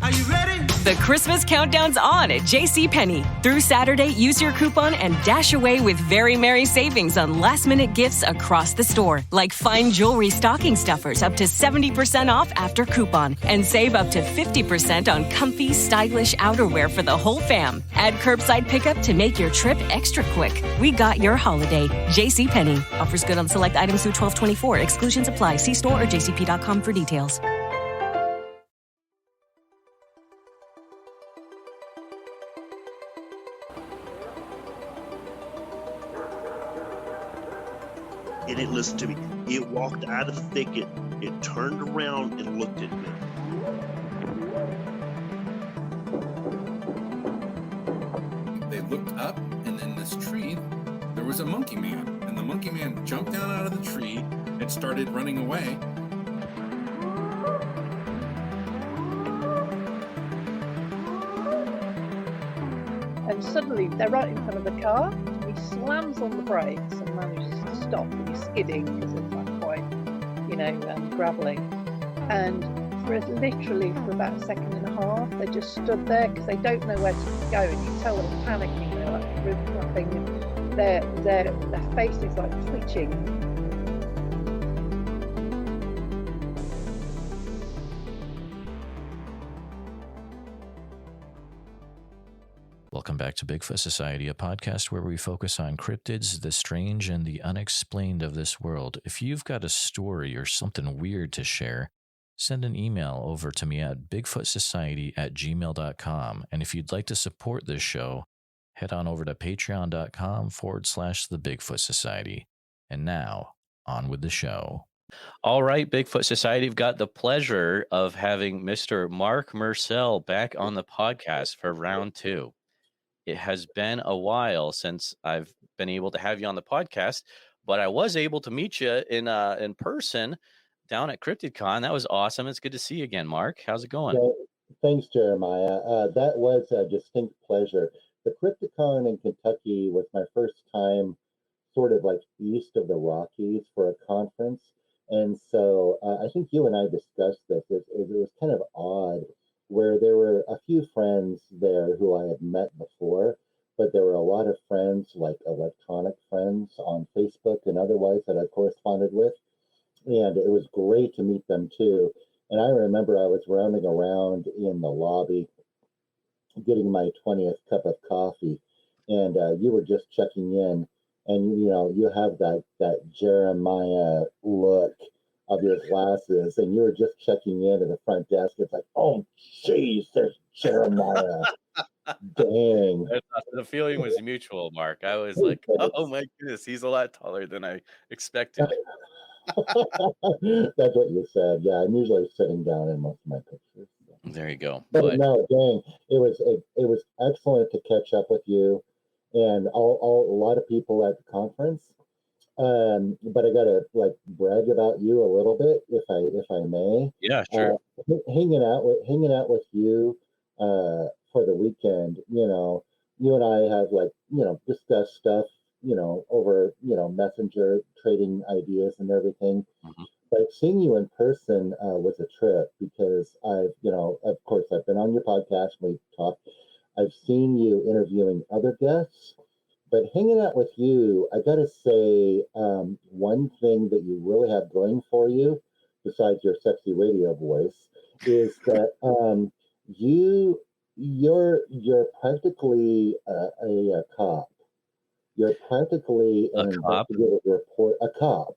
Are you ready? The Christmas countdown's on at JCPenney. Through Saturday, use your coupon and dash away with very merry savings on last-minute gifts across the store, like fine jewelry stocking stuffers up to 70% off after coupon, and save up to 50% on comfy, stylish outerwear for the whole fam. Add curbside pickup to make your trip extra quick. We got your holiday. JCPenney. Offers good on select items through 12/24. Exclusions apply. See store or jcp.com for details. And it listened to me. It walked out of the thicket. It turned around and looked at me. They looked up, and in this tree, there was a monkey man. And the monkey man jumped down out of the tree and started running away. And suddenly, they're right in front of the car. He slams on the brakes and manages to stop, and he's skidding because it's like quite, gravelly. And literally for about a second and a half, they just stood there because they don't know where to go, and you can tell them panicking. They're like really nothing, and their face is like twitching. Welcome back to Bigfoot Society, a podcast where we focus on cryptids, the strange, and the unexplained of this world. If you've got a story or something weird to share, send an email over to me at bigfootsociety@gmail.com. And if you'd like to support this show, head on over to patreon.com/the Bigfoot Society. And now, on with the show. All right, Bigfoot Society, we've got the pleasure of having Mr. Marc Myrsell back on the podcast for round 2. It has been a while since I've been able to have you on the podcast, but I was able to meet you in person down at CryptidCon. That was awesome. It's good to see you again, Marc. How's it going? Thanks, Jeremiah. That was a distinct pleasure. The CryptidCon in Kentucky was my first time sort of like east of the Rockies for a conference. And so I think you and I discussed this. It was kind of odd where there were a few friends there who I had met before, but there were a lot of friends, like electronic friends on Facebook and otherwise that I corresponded with. And it was great to meet them too. And I remember I was rounding around in the lobby getting my 20th cup of coffee, and you were just checking in, and you have that Jeremiah look of your glasses, and you were just checking in at the front desk. It's like, oh, geez, there's Jeremiah. Dang. The feeling was mutual, Marc. I was like, oh my goodness, he's a lot taller than I expected. That's what you said. Yeah, I'm usually sitting down in most of my pictures. There you go. But no, dang, it was excellent to catch up with you and a lot of people at the conference. But I gotta brag about you a little bit, if I may. Yeah, sure. Hanging out with you for the weekend. You and I have discussed stuff over Messenger, trading ideas and everything. Mm-hmm. But seeing you in person was a trip because of course I've been on your podcast. We've talked. I've seen you interviewing other guests. But hanging out with you, I got to say, one thing that you really have going for you, besides your sexy radio voice, is that you're practically a cop. You're practically an investigative report, a cop,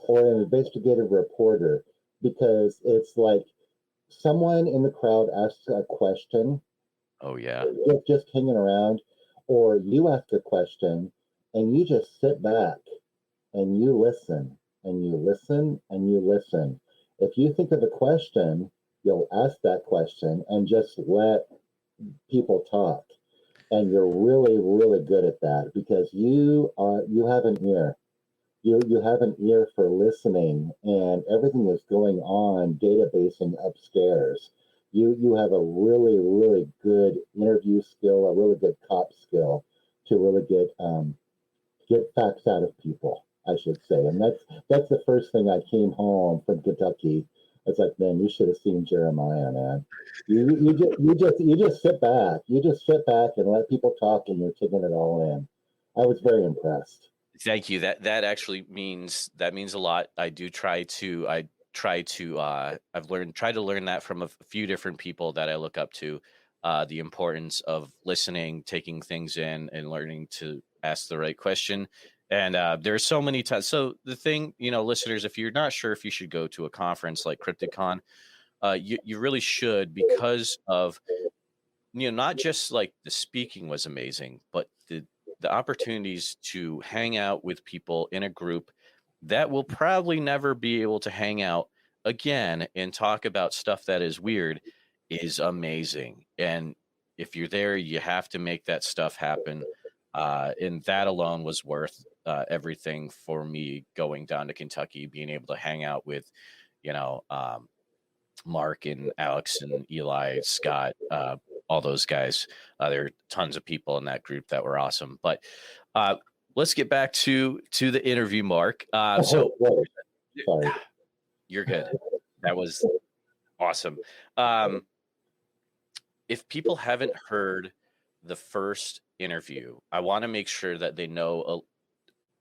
or an investigative reporter, because it's like someone in the crowd asks a question. Oh yeah, just hanging around. Or you ask a question and you just sit back and you listen and you listen and you listen. If you think of a question, you'll ask that question and just let people talk. And you're really, really good at that because you have an ear. You have an ear for listening, and everything that's going on databasing upstairs. You have a really, really good interview skill, a really good cop skill to really get facts out of people, I should say. And that's the first thing I came home from Kentucky It's like, man, you should have seen Jeremiah, man. You just sit back. You just sit back and let people talk, and you're taking it all in. I was very impressed. Thank you. That actually means a lot. I've tried to learn that from a few different people that I look up to, the importance of listening, taking things in, and learning to ask the right question. And there's so many times. So the thing, listeners, if you're not sure if you should go to a conference like cryptidcon, you really should, because of, not just like the speaking was amazing, but the opportunities to hang out with people in a group that will probably never be able to hang out again and talk about stuff that is weird is amazing. And if you're there, you have to make that stuff happen. And that alone was worth everything for me going down to Kentucky, being able to hang out with, Mark and Alex and Eli, Scott, all those guys. There are tons of people in that group that were awesome. But let's get back to the interview, Mark. So Sorry. You're good. That was awesome. If people haven't heard the first interview, I want to make sure that they know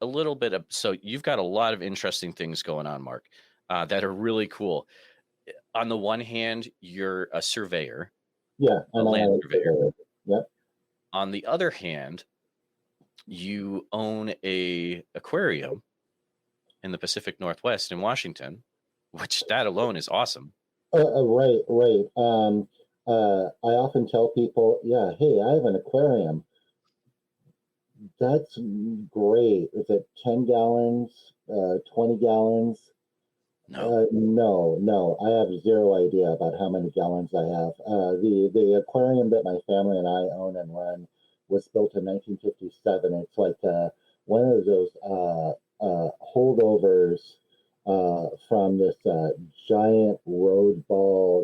a little bit of. So you've got a lot of interesting things going on, Mark, that are really cool. On the one hand, you're a surveyor. Yeah, a land surveyor. Yep. On the other hand, you own a aquarium in the Pacific Northwest in Washington, which that alone is awesome. Right. I often tell people, yeah, hey, I have an aquarium. That's great. Is it 10 gallons, 20 gallons? No. I have zero idea about how many gallons I have. The aquarium that my family and I own and run was built in 1957. It's like one of those holdovers from this giant ball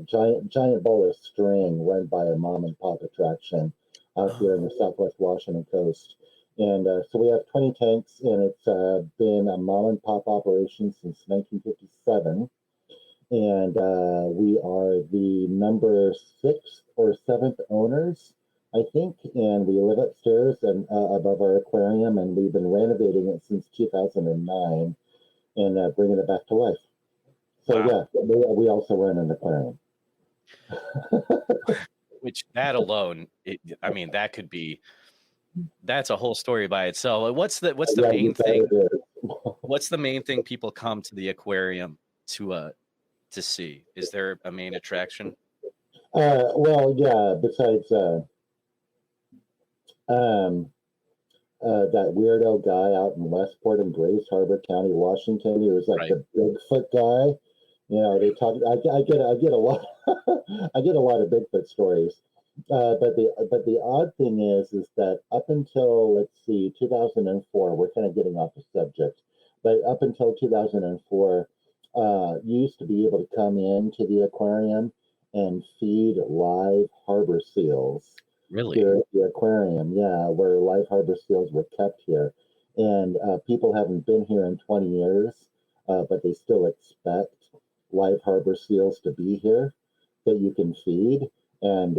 of string run by a mom and pop attraction out here in the Southwest Washington coast. And so we have 20 tanks, and it's been a mom and pop operation since 1957. And we are the number 6th or 7th owners, I think. And we live upstairs and above our aquarium, and we've been renovating it since 2009 and bringing it back to life. So wow. Yeah, we also run an aquarium. Which that alone, that could be. That's a whole story by itself. What's the main thing? What's the main thing people come to the aquarium to see? Is there a main attraction? Well, yeah. Besides that weirdo guy out in Westport and Grays Harbor County, Washington, he was like the Bigfoot guy. They talk. I get a lot. I get a lot of Bigfoot stories. But the odd thing is that up until, let's see, 2004, we're kind of getting off the subject, but up until 2004, you used to be able to come into the aquarium and feed live harbor seals. Really? Here at the aquarium, yeah, where live harbor seals were kept here. And people haven't been here in 20 years, but they still expect live harbor seals to be here that you can feed. And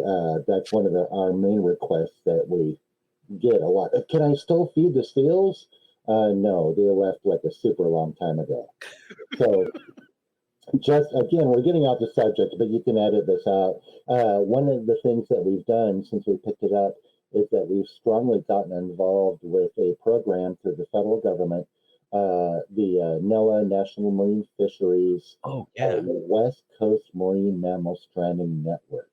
that's one of our main requests that we get a lot. Can I still feed the seals? No, they left like a super long time ago. So just, again, we're getting off the subject, but you can edit this out. One of the things that we've done since we picked it up is that we've strongly gotten involved with a program through the federal government, the NOAA National Marine Fisheries West Coast Marine Mammal Stranding Network.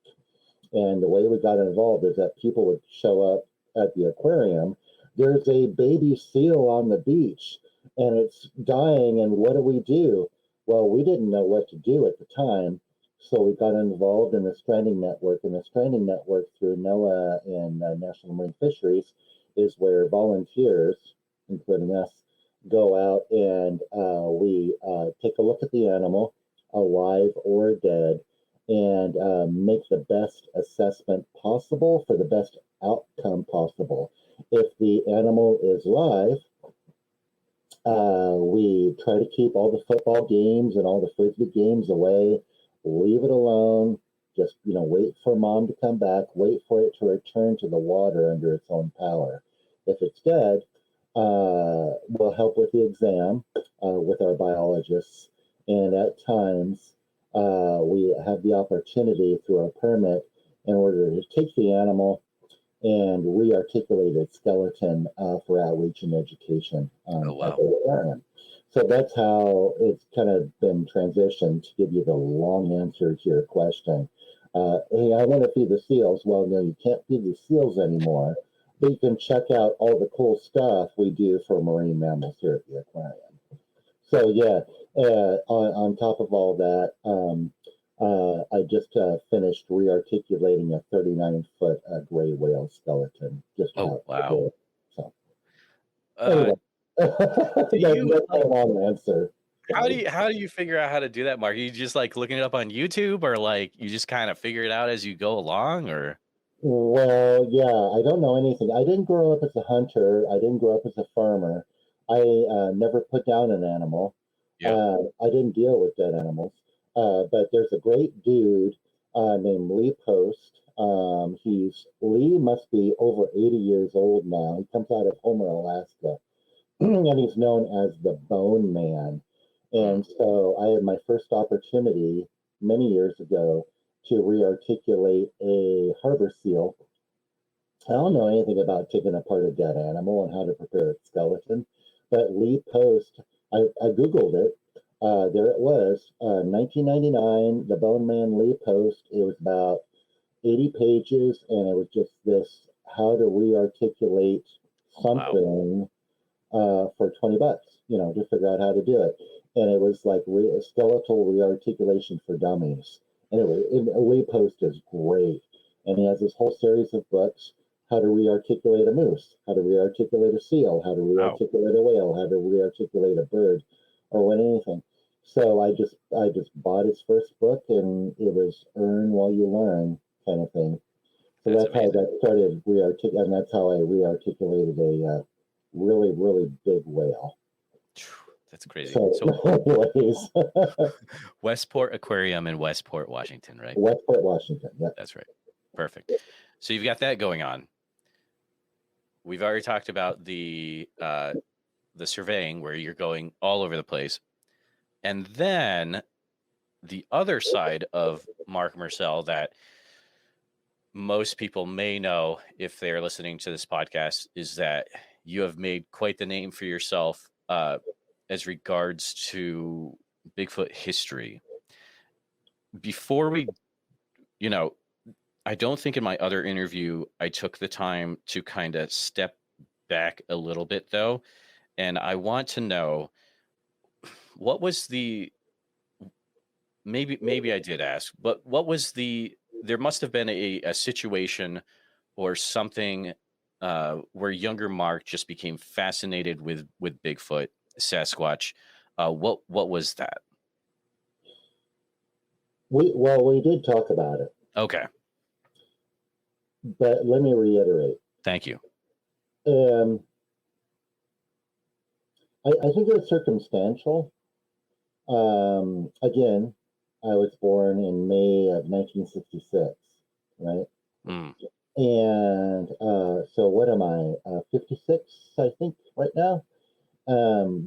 And the way we got involved is that people would show up at the aquarium. There's a baby seal on the beach and it's dying. And what do? Well, we didn't know what to do at the time. So we got involved in the stranding network. And the stranding network through NOAA and National Marine Fisheries is where volunteers, including us, go out and we take a look at the animal, alive or dead, and make the best assessment possible for the best outcome possible. If the animal is live, we try to keep all the football games and all the frisbee games away. leave it alone. Just, wait for mom to come back, wait for it to return to the water under its own power. If it's dead, we'll help with the exam with our biologists. And at times, we have the opportunity through a permit in order to take the animal and re-articulate its skeleton for outreach and education at the aquarium. So that's how it's kind of been transitioned, to give you the long answer to your question. Hey, I want to feed the seals. Well, no, you can't feed the seals anymore, but you can check out all the cool stuff we do for marine mammals here at the aquarium. So yeah, on top of all that, I just finished re-articulating a 39-foot gray whale skeleton. Just wow! So anyway, that's my long answer. How do you figure out how to do that, Mark? Are you just like looking it up on YouTube, or like you just kind of figure it out as you go along, or? Well, yeah, I don't know anything. I didn't grow up as a hunter. I didn't grow up as a farmer. I never put down an animal. Yeah. I didn't deal with dead animals. But there's a great dude named Lee Post. Lee must be over 80 years old now. He comes out of Homer, Alaska, and he's known as the Bone Man. And so I had my first opportunity many years ago to re-articulate a harbor seal. I don't know anything about taking apart a dead animal and how to prepare its skeleton, but Lee Post, I Googled it. There it was, 1999, the Bone Man Lee Post. It was about 80 pages, and it was just this, how to re-articulate something for $20, to figure out how to do it. And it was like skeletal re-articulation for dummies. Anyway, Lee Post is great. And he has this whole series of books, how to re-articulate a moose, how to re-articulate a seal, how to re-articulate a whale, how to re-articulate a bird, or anything. So I just bought his first book, and it was earn while you learn kind of thing. So that's how that started and that's how I re-articulated a really, really big whale. That's crazy. So anyways. Westport Aquarium in Westport, Washington, right? Westport, Washington, yeah. That's right. Perfect. So you've got that going on. We've already talked about the surveying, where you're going all over the place. And then the other side of Marc Myrsell that most people may know if they're listening to this podcast is that you have made quite the name for yourself as regards to Bigfoot history. Before we, I don't think in my other interview I took the time to kind of step back a little bit, though. And I want to know, what was maybe I did ask, but what was there must have been a situation or something where younger Mark just became fascinated with Bigfoot, Sasquatch. What was that? We did talk about it. Okay. But let me reiterate. Thank you. I think it was circumstantial. Again, I was born in May of 1966, right? And so what am I, 56, I think, right now,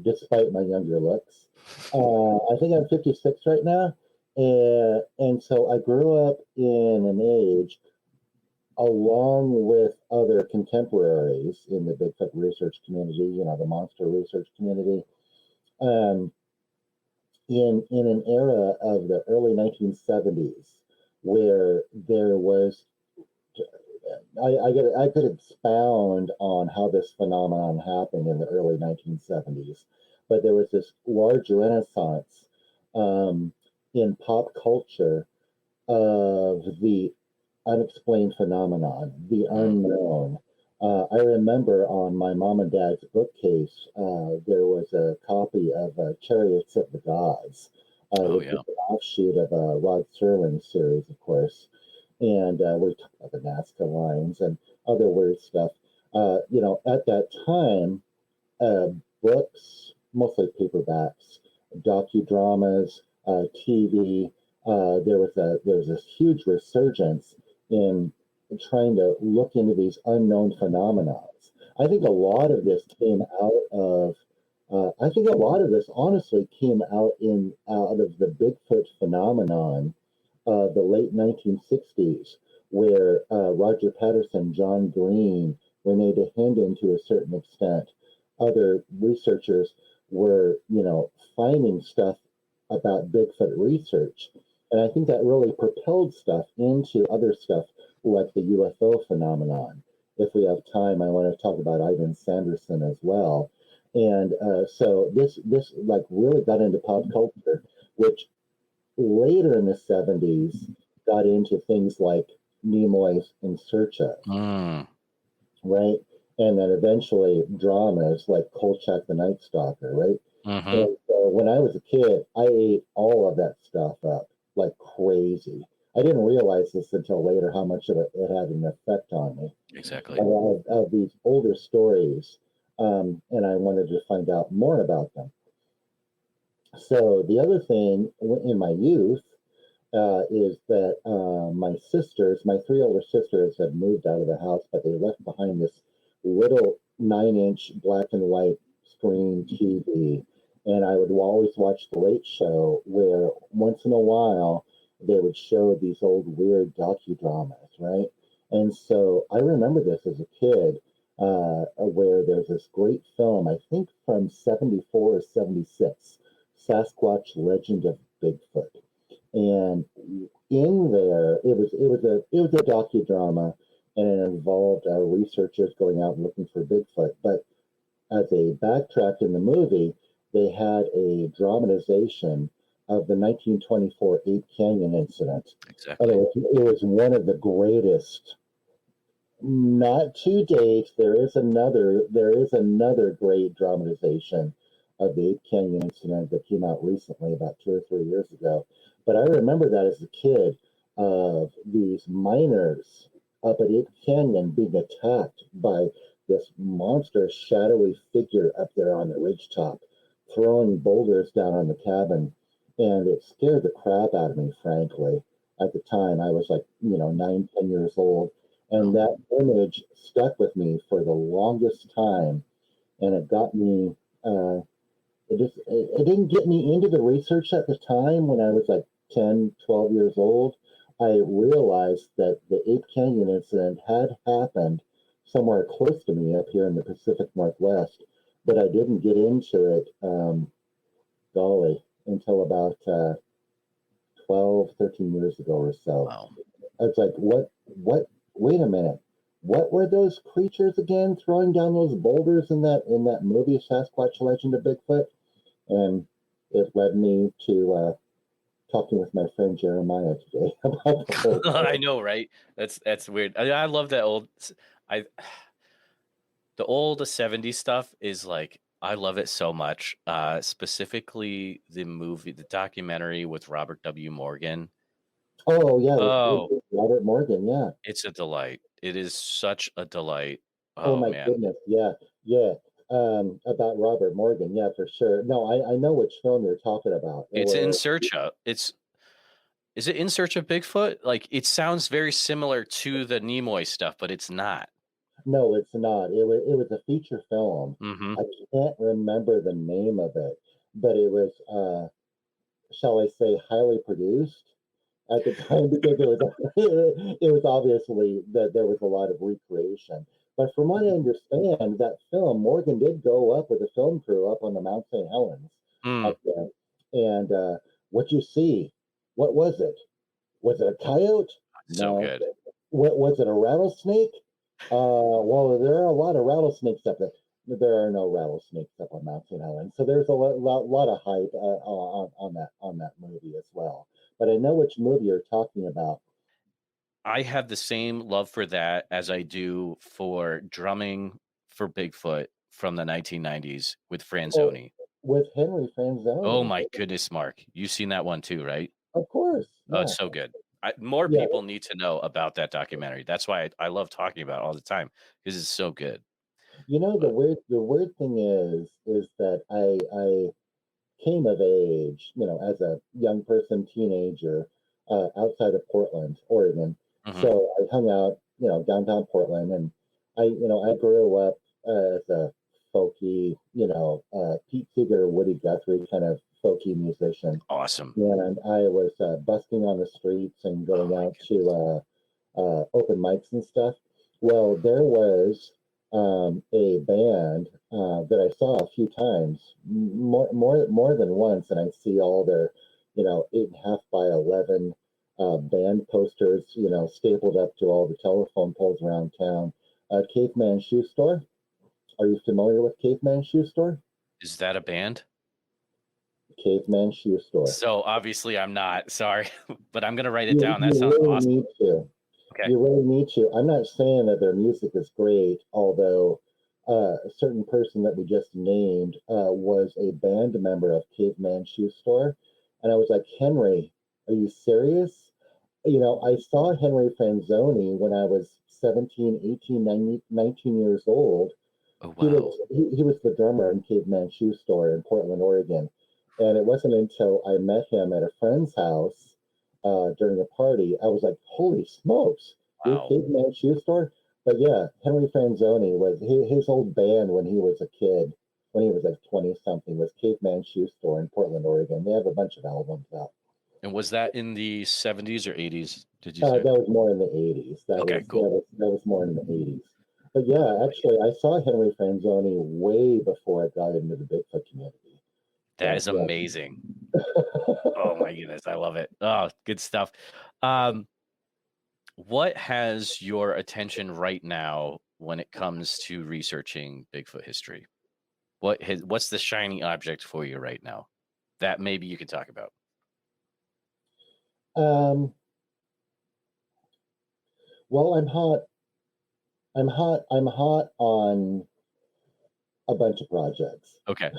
despite my younger looks. I think I'm 56 right now. And so I grew up in an age, along with other contemporaries in the Bigfoot research community, the monster research community, in an era of the early 1970s where there was, I could expound on how this phenomenon happened in the early 1970s, but there was this large renaissance in pop culture of the unexplained phenomenon, the unknown. I remember on my mom and dad's bookcase, there was a copy of Chariots of the Gods, which is an offshoot of Rod Serling's series, of course. And we talked about the Nazca lines and other weird stuff. At that time, books, mostly paperbacks, docudramas, TV, there was this huge resurgence in trying to look into these unknown phenomena. I think a lot of this came out of. I think a lot of this honestly came out of the Bigfoot phenomenon of the late 1960s, where Roger Patterson, John Green, Rene DeHenden to a certain extent, other researchers were, finding stuff about Bigfoot research. And I think that really propelled stuff into other stuff like the UFO phenomenon. If we have time, I want to talk about Ivan Sanderson as well. And so this like really got into pop culture, which later in the 70s got into things like Nimoy's In Search of, right? And then eventually dramas like Kolchak the Night Stalker, right? And so when I was a kid, I ate all of that stuff up like crazy. I didn't realize this until later how much of it had an effect on me. Exactly. Of these older stories, and I wanted to find out more about them. So the other thing in my youth is that my three older sisters had moved out of the house, but they left behind this little 9-inch black and white screen TV. And I would always watch The Late Show, where once in a while they would show these old weird docudramas, right? And so I remember this as a kid, where there's this great film, I think from 74 or 76, Sasquatch Legend of Bigfoot. And in there, it was a docudrama, and it involved researchers going out and looking for Bigfoot. But as a backtrack in the movie, they had a dramatization of the 1924 Ape Canyon incident. Exactly. And it was one of the greatest. Not to date. There is another great dramatization of the Ape Canyon incident that came out recently, about 2 or 3 years ago. But I remember that as a kid, of these miners up at Ape Canyon being attacked by this monstrous shadowy figure up there on the ridgetop, throwing boulders down on the cabin. And it scared the crap out of me, frankly. At the time, I was like, 9, 10 years old. And that image stuck with me for the longest time. And it got me, it didn't get me into the research at the time when I was like 10, 12 years old. I realized that the Ape Canyon incident had happened somewhere close to me up here in the Pacific Northwest, but I didn't get into it, until about 12, 13 years ago or so. Wow. It's like, wait a minute. What were those creatures again throwing down those boulders in that movie, Sasquatch Legend of Bigfoot? And it led me to talking with my friend Jeremiah today about the whole thing. I know, right? That's weird. I love that old. The old 70s stuff is like, I love it so much. Specifically the movie, the documentary with Robert W. Morgan. Oh yeah, Oh, Robert Morgan, yeah. it's a delight. It is such a delight. Oh my Man. goodness, yeah. About Robert Morgan, yeah, for sure. No, I know which film you're talking about. It's In Search of. Is it In Search of Bigfoot? Like, it sounds very similar to the Nimoy stuff, but it's not. No, it's not. It was a feature film. I can't remember the name of it, but it was, shall I say, highly produced at the time, because it was obviously that there was a lot of recreation. But from what I understand, that film, Morgan did go up with a film crew up on the Mount St. Helens up there. And what you see, what was it? Was it a coyote? So No. good. What was it? A rattlesnake? Well, there are a lot of rattlesnakes up there. There are no rattlesnakes up on Mount St. Helens, so there's a lot of hype on that movie as well. But I know which movie you're talking about. I have the same love for that as I do for drumming for Bigfoot from the 1990s with Franzoni. With Henry Franzoni. Oh my goodness, Mark. You've seen that one too, right? Of course. Oh, Yeah. it's so good. More people need to know about that documentary. That's why I love talking about it all the time, because it's so good. The weird thing is that I came of age, as a young person, teenager, outside of Portland, Oregon. So I hung out, downtown Portland, and I grew up as a folky, Pete Seeger, Woody Guthrie kind of folky musician. Awesome. And I was busking on the streets and going out to open mics and stuff. Well, there was a band that I saw a few times, more than once, and I see all their, 8.5 by 11 band posters, stapled up to all the telephone poles around town. Caveman Shoe Store. Are you familiar with Caveman Shoe Store? Is that a band? Caveman Shoe Store. So obviously I'm not. Sorry, but I'm gonna write it down. That You sounds really awesome. need to. Okay. You really need to. I'm not saying that their music is great, although a certain person that we just named was a band member of Caveman Shoe Store. And I was like, Henry, are you serious? I saw Henry Franzoni when I was 17, 18, 19 years old. Oh, wow. He was the drummer in Caveman Shoe Store in Portland, Oregon. And it wasn't until I met him at a friend's house during a party, I was like, holy smokes, Wow. Caveman Shoe Store? But yeah, Henry Franzoni was his old band when he was a kid, when he was like 20 something, was Caveman Shoe Store in Portland, Oregon. They have a bunch of albums out. And was that in the 70s or 80s? Did you say? That was more in the 80s. Cool. That was more in the 80s. But yeah, actually, I saw Henry Franzoni way before I got into the Bigfoot community. That is amazing. Oh my goodness, I love it. Oh, good stuff. What has your attention right now when it comes to researching Bigfoot history? What's the shiny object for you right now that maybe you could talk about? Well, I'm hot on a bunch of projects. Okay.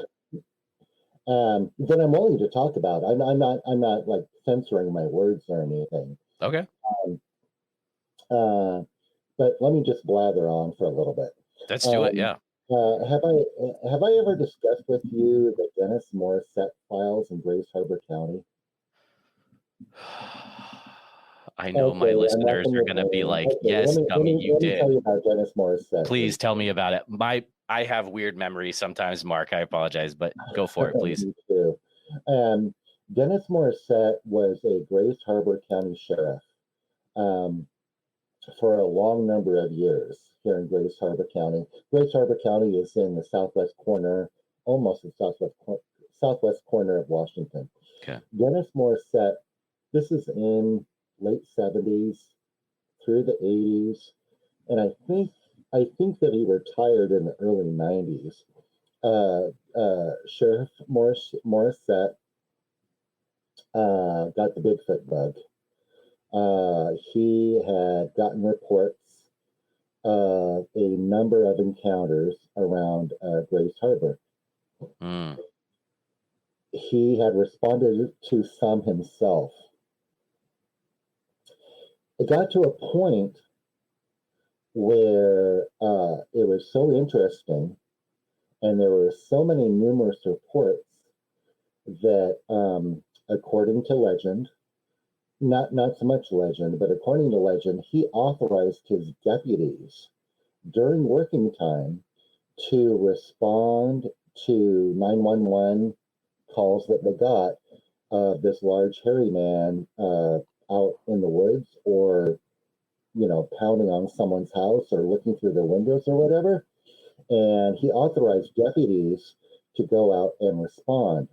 That I'm willing to talk about. I'm not like censoring my words or anything. Okay. But let me just blather on for a little bit. Let's do it. Yeah. Have I ever discussed with you the Dennis Morrisette files in Grace Harbor County? I know my listeners are going to be like, yes, dummy, you did. Let me tell you about Dennis Morrisette. Please tell me about it. I have weird memories sometimes, Mark. I apologize, but go for it, please. Me too. Dennis Morrisette was a Grace Harbor County sheriff for a long number of years here in Grace Harbor County. Grace Harbor County is in the southwest corner, almost the southwest corner of Washington. Okay. Dennis Morrisette, this is in late 70s through the 80s, and I think that he retired in the early 90s. Sheriff Morrisette got the Bigfoot bug. He had gotten reports of a number of encounters around Grace Harbor. He had responded to some himself. It got to a point where it was so interesting, and there were so many numerous reports that, according to legend, not so much legend, but according to legend, he authorized his deputies during working time to respond to 911 calls that they got of this large hairy man out in the woods, or pounding on someone's house or looking through their windows or whatever. And he authorized deputies to go out and respond.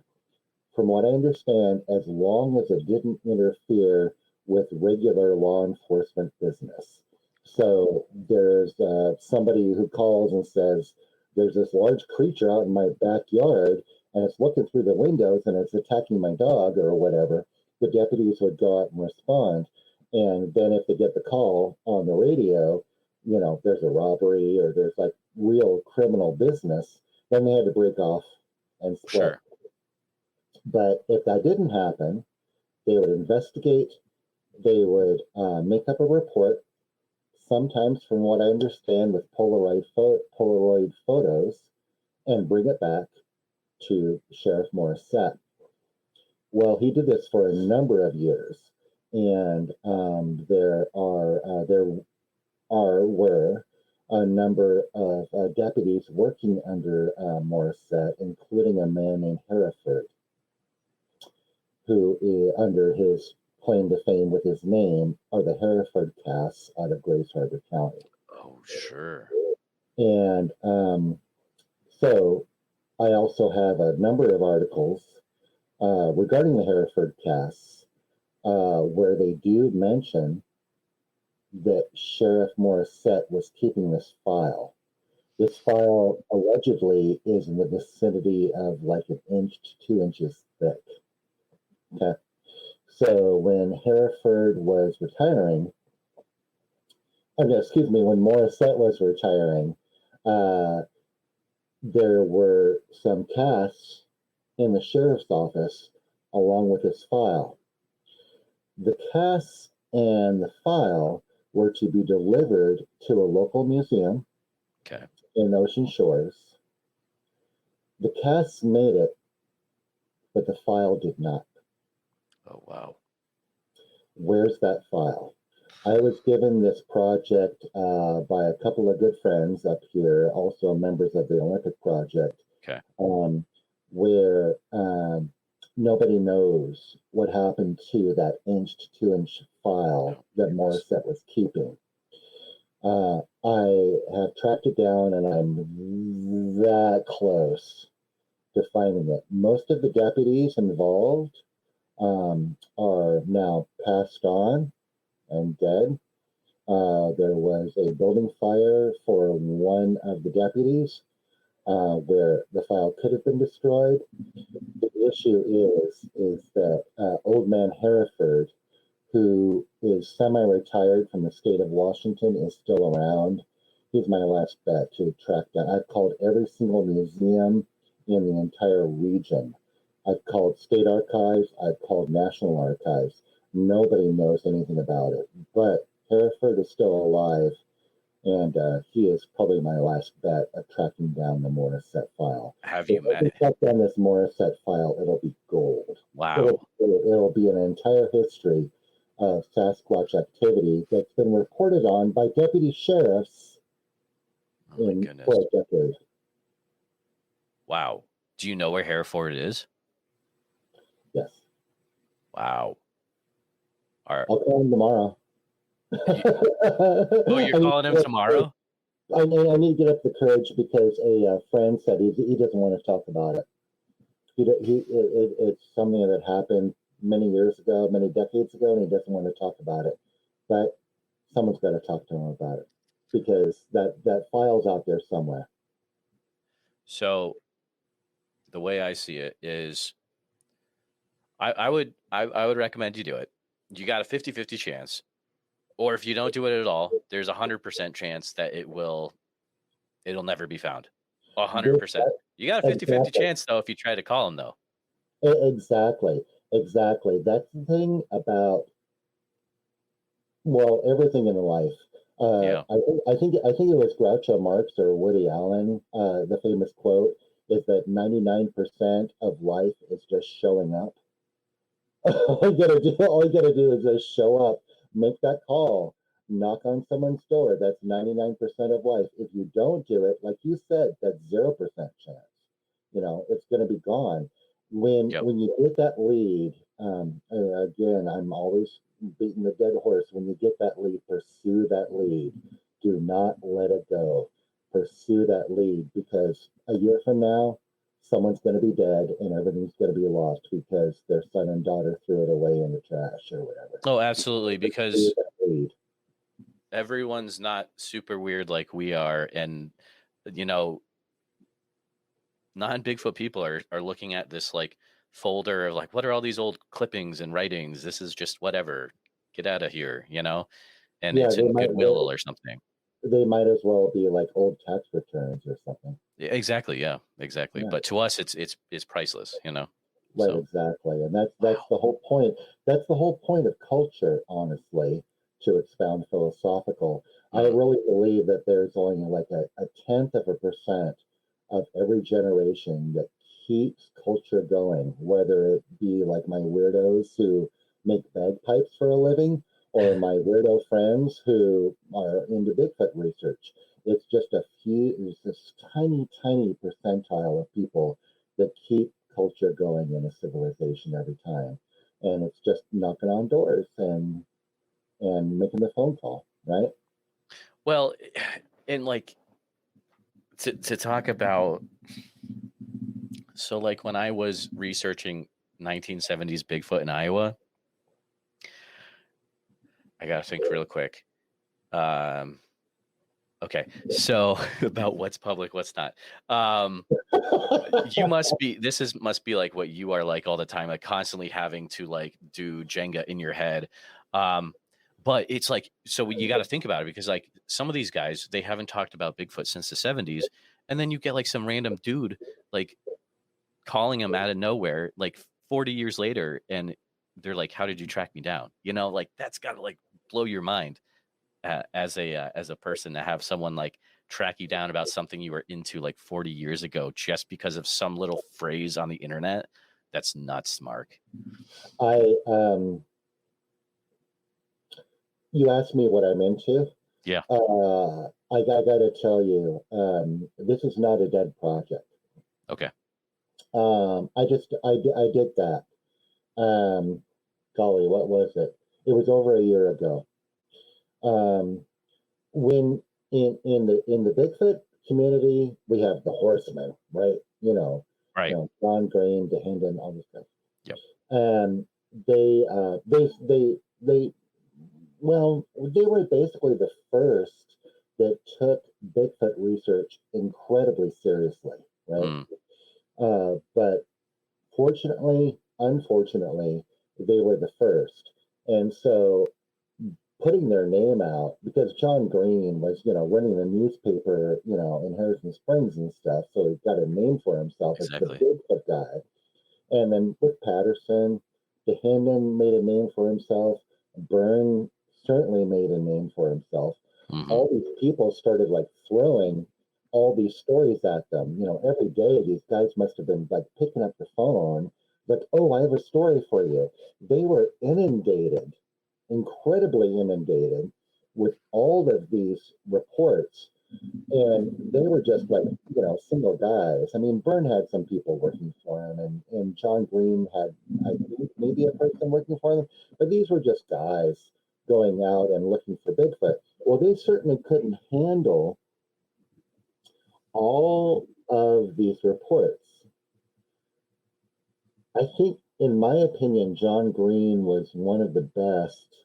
From what I understand, as long as it didn't interfere with regular law enforcement business. So there's somebody who calls and says, there's this large creature out in my backyard and it's looking through the windows and it's attacking my dog or whatever. The deputies would go out and respond. And then if they get the call on the radio, there's a robbery or there's like real criminal business, then they had to break off and split. Sure. But if that didn't happen, they would investigate, they would make up a report, sometimes from what I understand with Polaroid photos, and bring it back to Sheriff Morrisette. Well, he did this for a number of years. and were a number of deputies working under Morrisette, including a man named Hereford, who under his claim to fame with his name are the Hereford casts out of Grace Harbor County. Oh, sure. And so I also have a number of articles regarding the Hereford casts where they do mention that Sheriff Morrisette was keeping this file. This file allegedly is in the vicinity of like an inch to 2 inches thick. Okay. So when Hereford was retiring, when Morrisette was retiring, there were some casts in the sheriff's office along with his file. The casts and the file were to be delivered to a local museum in Ocean Shores. The casts made it, but the file did not. Oh, wow. Where's that file? I was given this project by a couple of good friends up here, also members of the Olympic Project, where nobody knows what happened to that inch to 2 inch file that Morrisette was keeping. I have tracked it down and I'm that close to finding it. Most of the deputies involved are now passed on and dead. There was a building fire for one of the deputies where the file could have been destroyed. The issue is that old man Hereford, who is semi-retired from the state of Washington, is still around. He's my last bet to track down. I've called every single museum in the entire region. I've called state archives. I've called national archives. Nobody knows anything about it. But Hereford is still alive, and he is probably my last bet of tracking down the Morrisette file. Have you met? If we track down this Morrisette file, it'll be gold. Wow. It'll be an entire history of Sasquatch activity that's been reported on by deputy sheriffs for a decade. Wow. Do you know where Hereford is? Yes. Wow. I'll call him tomorrow. Oh, you're calling him tomorrow? I need to get up the courage because a friend said he doesn't want to talk about it. It's something that happened many years ago, many decades ago, and he doesn't want to talk about it. But someone's got to talk to him about it because that file's out there somewhere. So the way I see it is I would recommend you do it. You got a 50-50 chance. Or if you don't do it at all, there's 100% chance that it'll never be found. 100%. You got a 50-50 chance though if you try to call him though. Exactly. That's the thing about everything in life. I think it was Groucho Marx or Woody Allen. The famous quote is that 99% of life is just showing up. All you gotta do is just show up, make that call, knock on someone's door. That's 99% of life. If you don't do it, like you said, that's 0% chance. It's gonna be gone. When you get that lead, again, I'm always beating the dead horse. When you get that lead, pursue that lead. Do not let it go. Pursue that lead because a year from now, someone's going to be dead and everything's going to be lost because their son and daughter threw it away in the trash or whatever. Oh, absolutely. Because everyone's not super weird like we are. And, non-Bigfoot people are looking at this like folder of like, what are all these old clippings and writings? This is just whatever. Get out of here, and it's in Goodwill or something. They might as well be like old tax returns or something. Yeah, exactly. Yeah, exactly. Yeah. But to us, it's priceless, Right, so. Exactly. And that's the whole point. That's the whole point of culture, honestly, to expound philosophical. I really believe that there's only like a 0.1% of every generation that keeps culture going, whether it be like my weirdos who make bagpipes for a living, or my weirdo friends who are into Bigfoot research. It's just it's this tiny, tiny percentile of people that keep culture going in a civilization every time. And it's just knocking on doors and making the phone call, right? Well, and like to talk about, so like when I was researching 1970s Bigfoot in Iowa, I gotta think real quick. Okay, so about what's public, what's not. You must be must be like what you are like all the time, like constantly having to like do Jenga in your head. But it's like, so you got to think about it, because like some of these guys, they haven't talked about Bigfoot since the 70s, and then you get like some random dude like calling them out of nowhere like 40 years later, and they're like, how did you track me down? You know, like that's got to like blow your mind as a person, to have someone like track you down about something you were into like 40 years ago just because of some little phrase on the internet. That's nuts, Mark. You asked me what I'm into. Yeah. I gotta tell you, this is not a dead project. Okay. I did that. Golly, what was it? It was over a year ago. When in the Bigfoot community, we have the horsemen, right? Right. John Green, DeHenden, all this stuff. Yep. And they were basically the first that took Bigfoot research incredibly seriously, right? But unfortunately, they were the first. And so putting their name out, because John Green was, running a newspaper, in Harrison Springs and stuff, so he got a name for himself as the Bigfoot guy. And then with Patterson, DeHenden made a name for himself. Byrne certainly made a name for himself. All these people started like throwing all these stories at them. Every day these guys must have been like picking up the phone, like, oh, I have a story for you. They were incredibly inundated with all of these reports. And they were just like, single guys. I mean, Byrne had some people working for him, and John Green had, I think, maybe a person working for them, but these were just guys going out and looking for Bigfoot. Well, they certainly couldn't handle all of these reports. I think, in my opinion, John Green was one of the best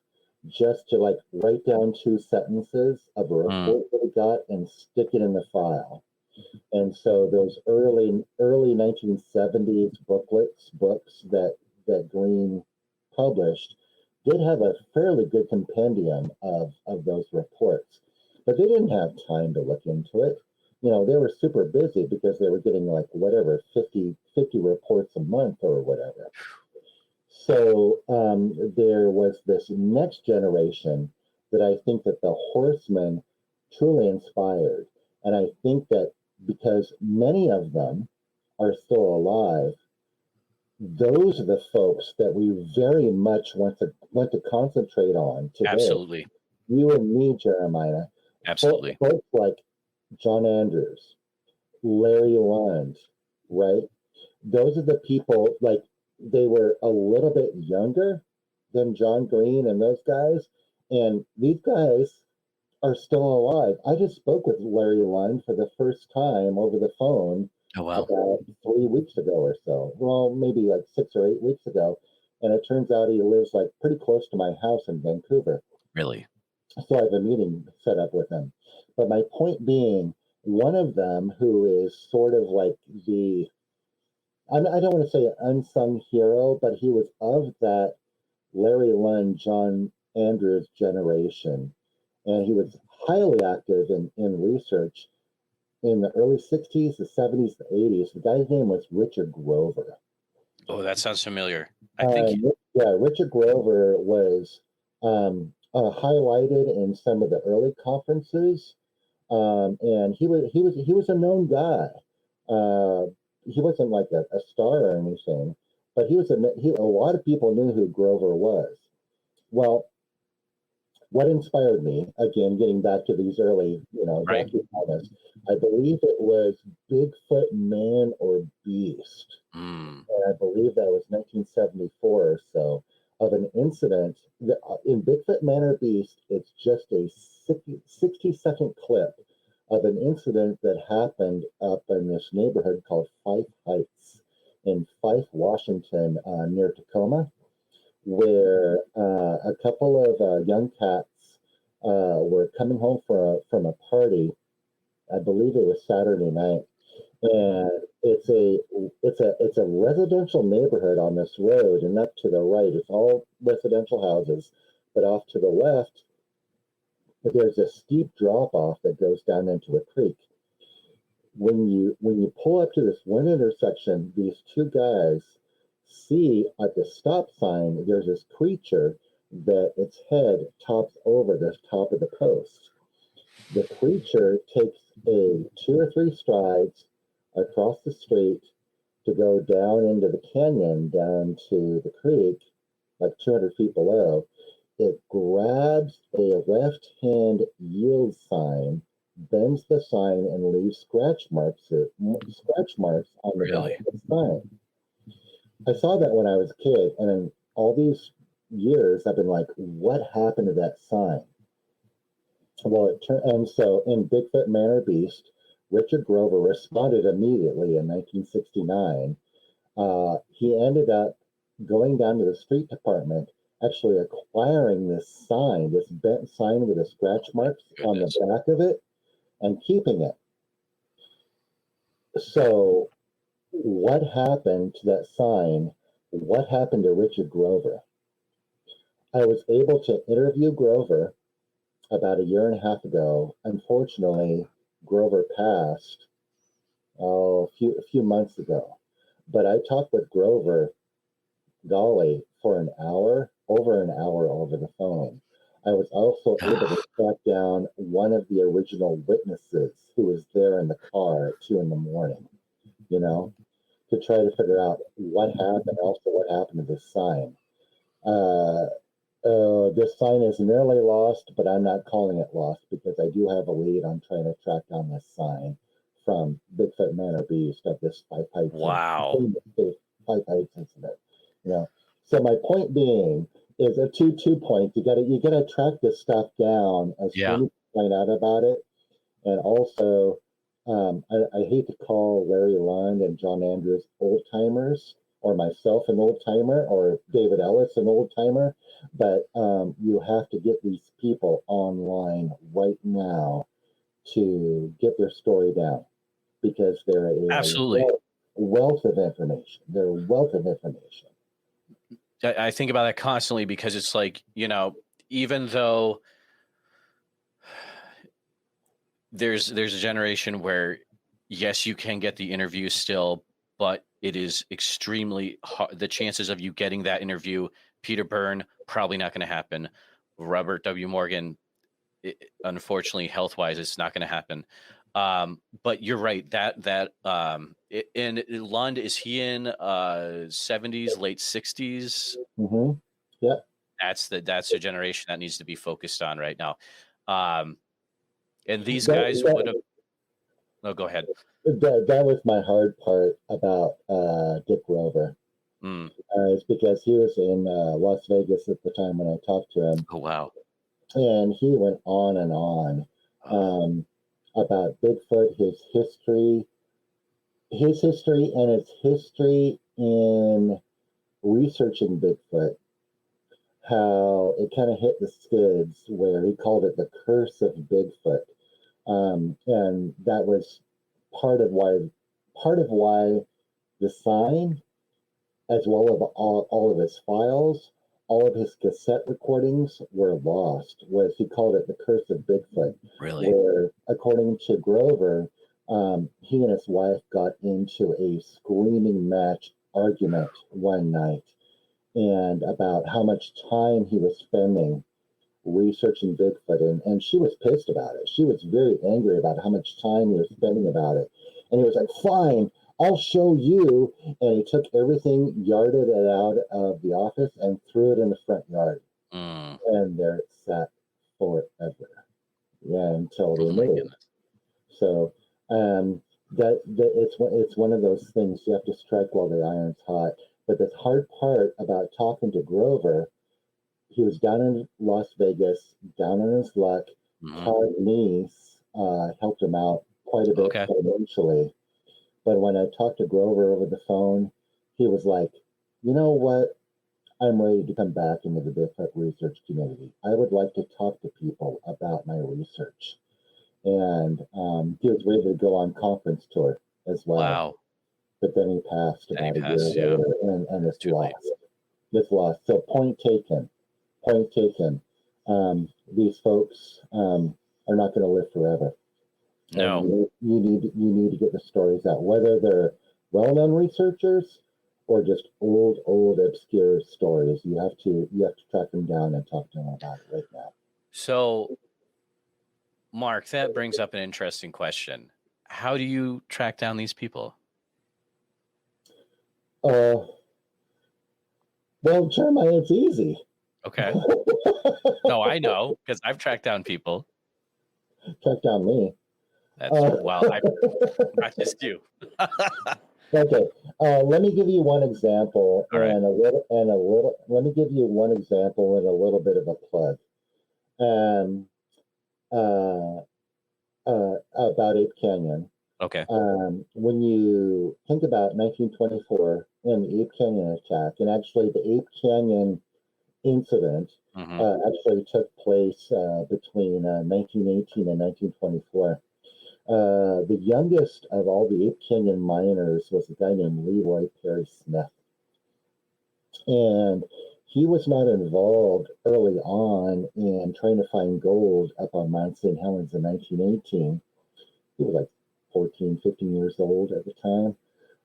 just to like write down 2 sentences of a report that he got and stick it in the file. And so those early 1970s books that Green published did have a fairly good compendium of those reports, but they didn't have time to look into it. They were super busy because they were getting like whatever 50 reports a month or whatever. So there was this next generation that I think that the horsemen truly inspired. And I think that because many of them are still alive, those are the folks that we very much want to concentrate on today. Absolutely. You and me, Jeremiah. Absolutely. Folks like John Andrews, Larry Lund, right? Those are the people, like, they were a little bit younger than John Green and those guys, and these guys are still alive. I just spoke with Larry Lund for the first time over the phone about 3 weeks ago or so. Well, maybe like 6 or 8 weeks ago, and it turns out he lives like pretty close to my house in Vancouver. Really? So I have a meeting set up with him. But my point being, one of them who is sort of like I don't want to say an unsung hero, but he was of that Larry Lund, John Andrews generation. And he was highly active in research in the early 60s, the 70s, the 80s. The guy's name was Richard Grover. Oh, that sounds familiar. I think. Richard Grover was highlighted in some of the early conferences. And he was a known guy. He wasn't like a star or anything, but a lot of people knew who Grover was. Well, what inspired me, again, getting back to these early, Right. documentaries, I believe it was Bigfoot Man or Beast. Mm. And I believe that was 1974 or so, of an incident in Bigfoot Man or Beast. It's just a 60-second clip of an incident that happened up in this neighborhood called Fife Heights in Fife, Washington, near Tacoma, where a couple of young cats were coming home from a party. I believe it was Saturday night, and it's a residential neighborhood on this road, and up to the right, it's all residential houses, but off to the left, there's a steep drop off that goes down into a creek. When you pull up to this one intersection, these two guys see at the stop sign there's this creature that its head tops over the top of the post. The creature takes a 2 or 3 strides across the street to go down into the canyon, down to the creek, like 200 feet below. It grabs a left-hand yield sign, bends the sign, and leaves scratch marks on the Really? back of the sign. I saw that when I was a kid, and in all these years, I've been like, what happened to that sign? Well, and so in Bigfoot Man or Beast, Richard Grover responded immediately in 1969. He ended up going down to the street department, actually acquiring this sign, this bent sign with the scratch marks on the back of it, and keeping it. So, what happened to that sign? What happened to Richard Grover? I was able to interview Grover about a year and a half ago. Unfortunately, Grover passed a few months ago. But I talked with Grover, golly, for over an hour over the phone. I was also able to track down one of the original witnesses who was there in the car at 2 a.m, to try to figure out what happened, also what happened to this sign. This sign is nearly lost, but I'm not calling it lost because I do have a lead on trying to track down this sign from Bigfoot Man or Beast of this Fife Heights. Wow. Fife Heights incident. So my point being is a two points. You gotta track this stuff down as soon as you find out about it, and also I hate to call Larry Lund and John Andrews old timers, or myself an old timer, or David Ellis an old timer, but you have to get these people online right now to get their story down, because they're Absolutely. wealth of information. They're a wealth of information. I think about that constantly because it's like, even though there's a generation where, yes, you can get the interview still, but it is extremely hard. The chances of you getting that interview, Peter Byrne, probably not going to happen. Robert W. Morgan, unfortunately, health-wise, it's not going to happen. But you're right. And Lund, is he in 70s, late 60s? Mm-hmm. Yeah. That's the generation that needs to be focused on right now. And these guys would have. No, go ahead. That was my hard part about Dick Grover. Is because he was in Las Vegas at the time when I talked to him. Oh, wow. And he went on and on about Bigfoot, his history, and its history in researching Bigfoot, how it kind of hit the skids, where he called it the curse of Bigfoot. And that was part of why the sign, as well as all of his files, all of his cassette recordings were lost. Was he called it the curse of Bigfoot? Really? Where, according to Grover, he and his wife got into a screaming match argument one night, and about how much time he was spending researching Bigfoot, and she was pissed about it. She was very angry about how much time he was spending about it. And he was like, fine, I'll show you. And he took everything, yarded it out of the office, and threw it in the front yard. Mm. and there it sat forever. Yeah, until Oh my removed. goodness. So it's one of those things you have to strike while the iron's hot. But the hard part about talking to Grover, he was down in Las Vegas, down on his luck. Mhm. Todd Neese helped him out quite a bit Okay. financially. But when I talked to Grover over the phone, he was like, you know what? I'm ready to come back into the Bigfoot research community. I would like to talk to people about my research. And he was ready to go on conference tour as well. Wow. But then he passed Then he about a passed, year yeah. later, and it's Too late. lost. It's lost. So point taken. Point taken. These folks are not going to live forever. No. And you need to get the stories out, whether they're well-known researchers or just old obscure stories. You have to track them down and talk to them about it right now. So, Mark, that brings up an interesting question. How do you track down these people? Well, Jeremiah, it's easy. Okay. No, I know, because I've tracked down people. Track down me. That's not just you. Okay. Let me give you one example All right. and a little. Let me give you one example and a little bit of a plug. About Ape Canyon. Okay. When you think about 1924 and the Ape Canyon attack, and actually the Ape Canyon incident actually took place between 1918 and 1924. The youngest of all the Ape Canyon miners was a guy named Leroy Perry Smith. And he was not involved early on in trying to find gold up on Mount St. Helens in 1918. He was like 14, 15 years old at the time.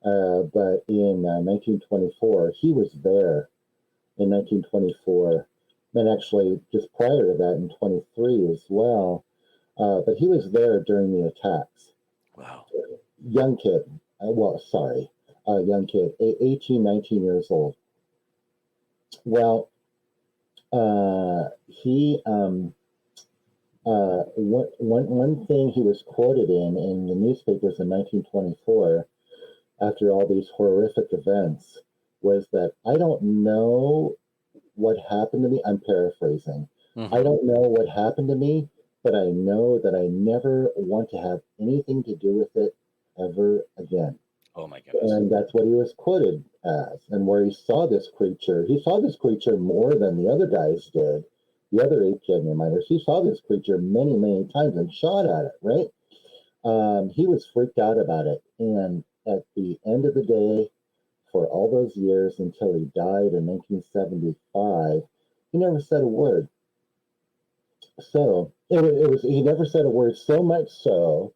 But in 1924, he was there in 1924. And actually, just prior to that, in 23 as well. But he was there during the attacks. Wow. Young kid. Young kid, 18, 19 years old. Well, he one thing he was quoted in the newspapers in 1924 after all these horrific events was that I don't know what happened to me. I'm paraphrasing. I don't know what happened to me, but I know that I never want to have anything to do with it ever again. Oh my goodness. And that's what he was quoted as. And where he saw this creature more than the other guys did, the other Ape Canyon miners. He saw this creature many, many times and shot at it, right? He was freaked out about it. And at the end of the day, for all those years until he died in 1975, he never said a word. So he never said a word, so much so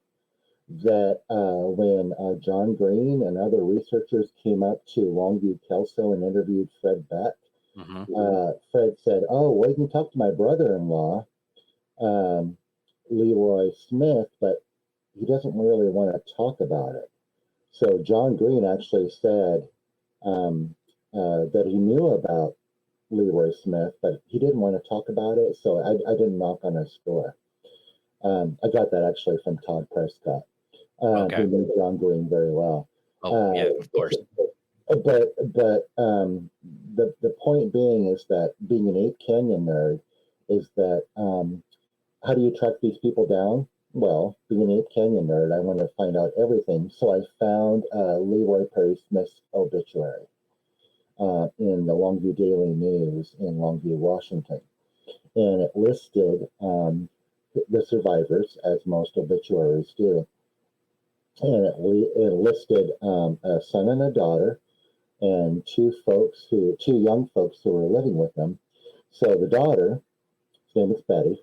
that when John Green and other researchers came up to Longview Kelso and interviewed Fred Beck, Fred said, "Oh, well, you can talk to my brother-in-law, Leroy Smith, but he doesn't really want to talk about it." So John Green actually said that he knew about Leroy Smith, but he didn't want to talk about it, so I didn't knock on his door. I got that actually from Todd Prescott, who knew John Green very well. Yeah, of course. But the point being is that being an Ape Canyon nerd is that how do you track these people down? Well, being an Ape Canyon nerd, I wanted to find out everything. So I found Leroy Perry Smith's obituary in the Longview Daily News in Longview, Washington. And it listed the survivors, as most obituaries do. And it listed a son and a daughter and two young folks who were living with them. So the daughter, his name is Betty.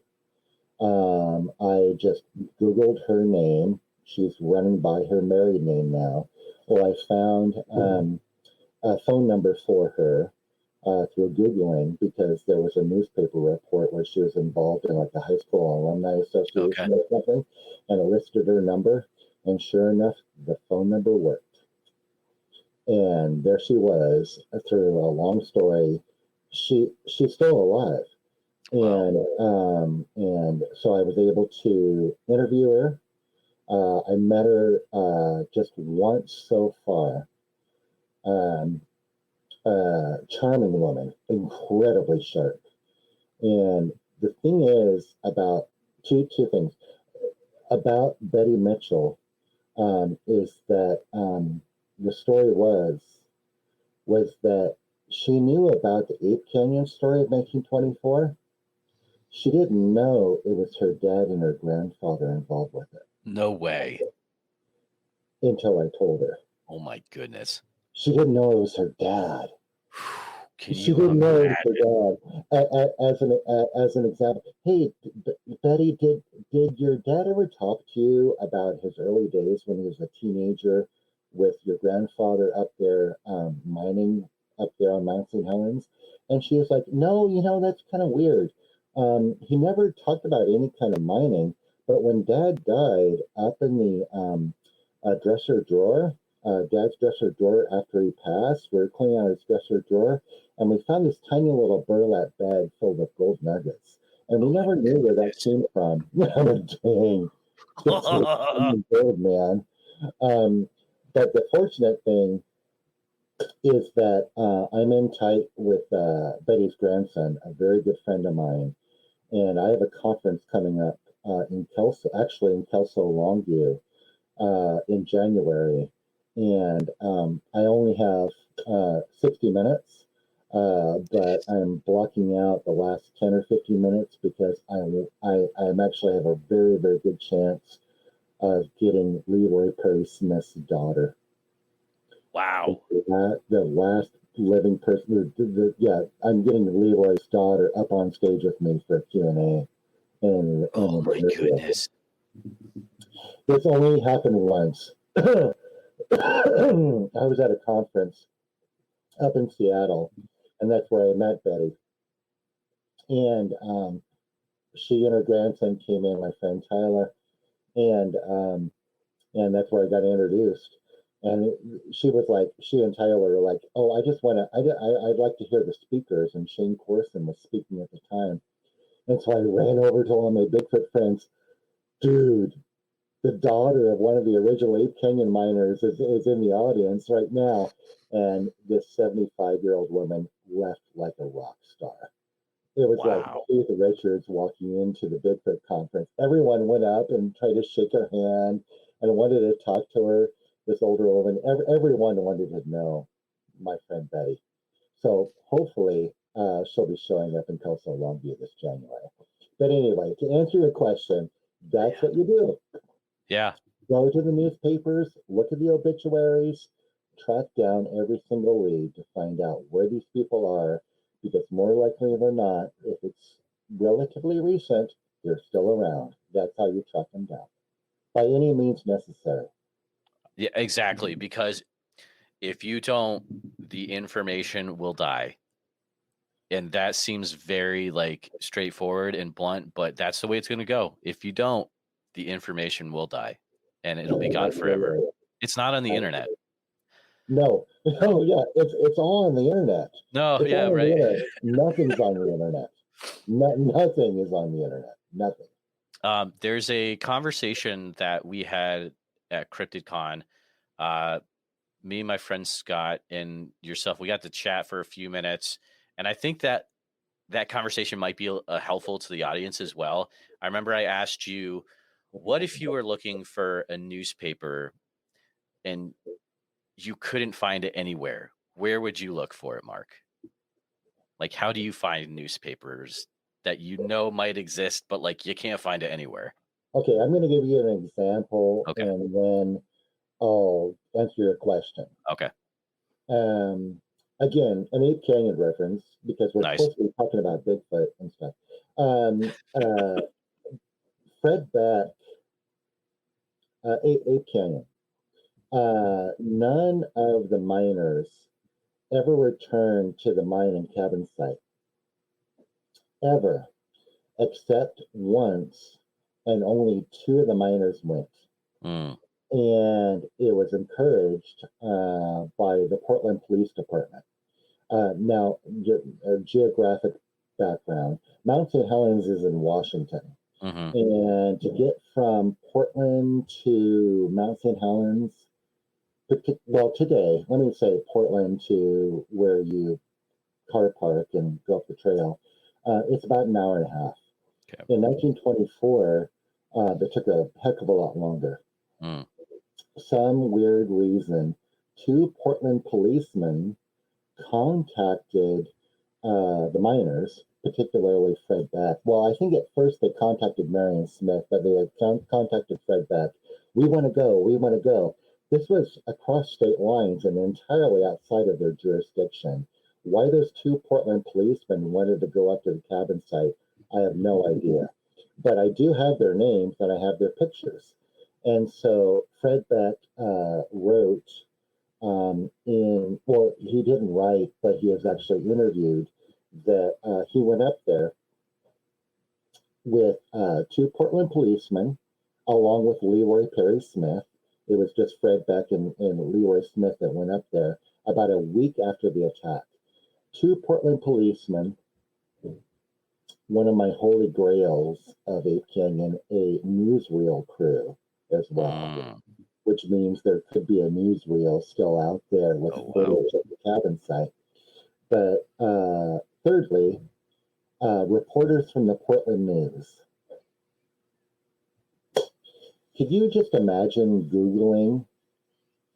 I just Googled her name. She's running by her married name now. Well, I found a phone number for her through Googling because there was a newspaper report where she was involved in like the high school alumni association or something, and it listed her number. And sure enough, the phone number worked. And there she was. Through a long story, she's still alive. And so I was able to interview her. I met her just once so far. Charming woman, incredibly sharp. And the thing is about two things about Betty Mitchell is that the story was that she knew about the Ape Canyon story of 1924. She didn't know it was her dad and her grandfather involved with it No way. until I told her. Oh my goodness. She didn't know it was her dad. Can She you didn't know it imagine? was her dad. As an example, hey, Betty, did your dad ever talk to you about his early days when he was a teenager with your grandfather up there mining up there on Mount St. Helens? And she was like, no, that's kind of weird. He never talked about any kind of mining, but when Dad died up in the dresser drawer, Dad's dresser drawer after he passed, we were cleaning out his dresser drawer, and we found this tiny little burlap bag filled with gold nuggets. And we never knew where that came from. Dang. Gold, man. But the fortunate thing is that I'm in tight with Betty's grandson, a very good friend of mine. And I have a conference coming up in Kelso, actually in Kelso Longview, in January. And I only have 60 minutes, but I'm blocking out the last 10 or 15 minutes because I'm actually have a very, very good chance of getting Leroy Perry Smith's daughter. Wow. The last living person. Yeah, I'm getting Leroy's daughter up on stage with me for Q&A. Oh my goodness. This only happened once. I was at a conference up in Seattle, and that's where I met Betty. And she and her grandson came in, my friend Tyler, and that's where I got introduced. And she and Tyler were like, "Oh, I just want to. I'd like to hear the speakers." And Shane Corson was speaking at the time, and so I ran over to all my Bigfoot friends. Dude, the daughter of one of the original Ape Canyon miners is in the audience right now. And this 75-year-old woman left like a rock star. It was like Keith Richards walking into the Bigfoot conference. Everyone went up and tried to shake her hand and wanted to talk to her, this older woman. Everyone wanted to know my friend Betty. So hopefully she'll be showing up in Kelso Longview this January. But anyway, to answer your question, that's what you do. Yeah. Go to the newspapers, look at the obituaries, track down every single lead to find out where these people are, because more likely than not, if it's relatively recent, they're still around. That's how you track them down, by any means necessary. Yeah, exactly. Because if you don't, the information will die. And that seems very straightforward and blunt, but that's the way it's going to go. If you don't, the information will die and it'll be gone forever. It's not on the internet. No, yeah, it's all on the internet. No, it's yeah, right. Nothing's on the internet. Nothing is on the internet. Nothing. There's a conversation that we had at CryptidCon. Me and my friend Scott and yourself, we got to chat for a few minutes. And I think that conversation might be helpful to the audience as well. I remember I asked you, what if you were looking for a newspaper and you couldn't find it anywhere? Where would you look for it, Mark? Like, how do you find newspapers that might exist, but you can't find it anywhere? Okay, I'm going to give you an example, Okay. And then I'll answer your question. Okay. Again, an Ape Canyon reference, because we're supposed to be talking about Bigfoot and stuff. Fred Beck, Ape Canyon. None of the miners ever returned to the mine and cabin site, ever, except once, and only 2 of the miners went. And it was encouraged by the Portland Police Department. Now, geographic background. Mount St. Helens is in Washington. Mm-hmm. And to get from Portland to Mount St. Helens, well, today, let me say Portland to where you car park and go up the trail, it's about an hour and a half. Okay. In 1924, that took a heck of a lot longer. Mm. Some weird reason, 2 Portland policemen contacted the miners, particularly Fred Beck. Well, I think at first they contacted Marion Smith, but they had contacted Fred Beck. We want to go. We want to go. This was across state lines and entirely outside of their jurisdiction. Why those 2 Portland policemen wanted to go up to the cabin site, I have no idea. But I do have their names and I have their pictures. And so Fred Beck wrote well, he didn't write, but he was actually interviewed that he went up there with 2 Portland policemen, along with Leroy Perry Smith. It was just Fred Beck and Leroy Smith that went up there about a week after the attack. 2 Portland policemen, one of my holy grails of Ape Canyon, a newsreel crew as well, which means there could be a newsreel still out there with footage of the cabin site. But thirdly, reporters from the Portland News. Could you just imagine Googling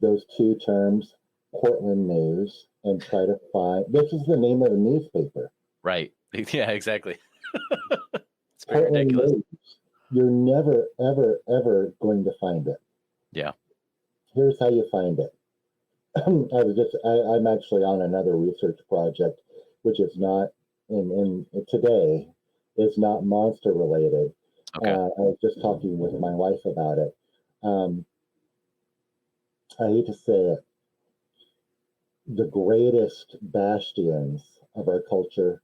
those 2 terms, Portland News, and try to find, this is the name of the newspaper. Right. Yeah, exactly. It's very Portland ridiculous. News. You're never, ever, ever going to find it. Yeah. Here's how you find it. I'm actually on another research project, which is not in today, is not monster related. Okay. I was just talking with my wife about it. I hate to say it, the greatest bastions of our culture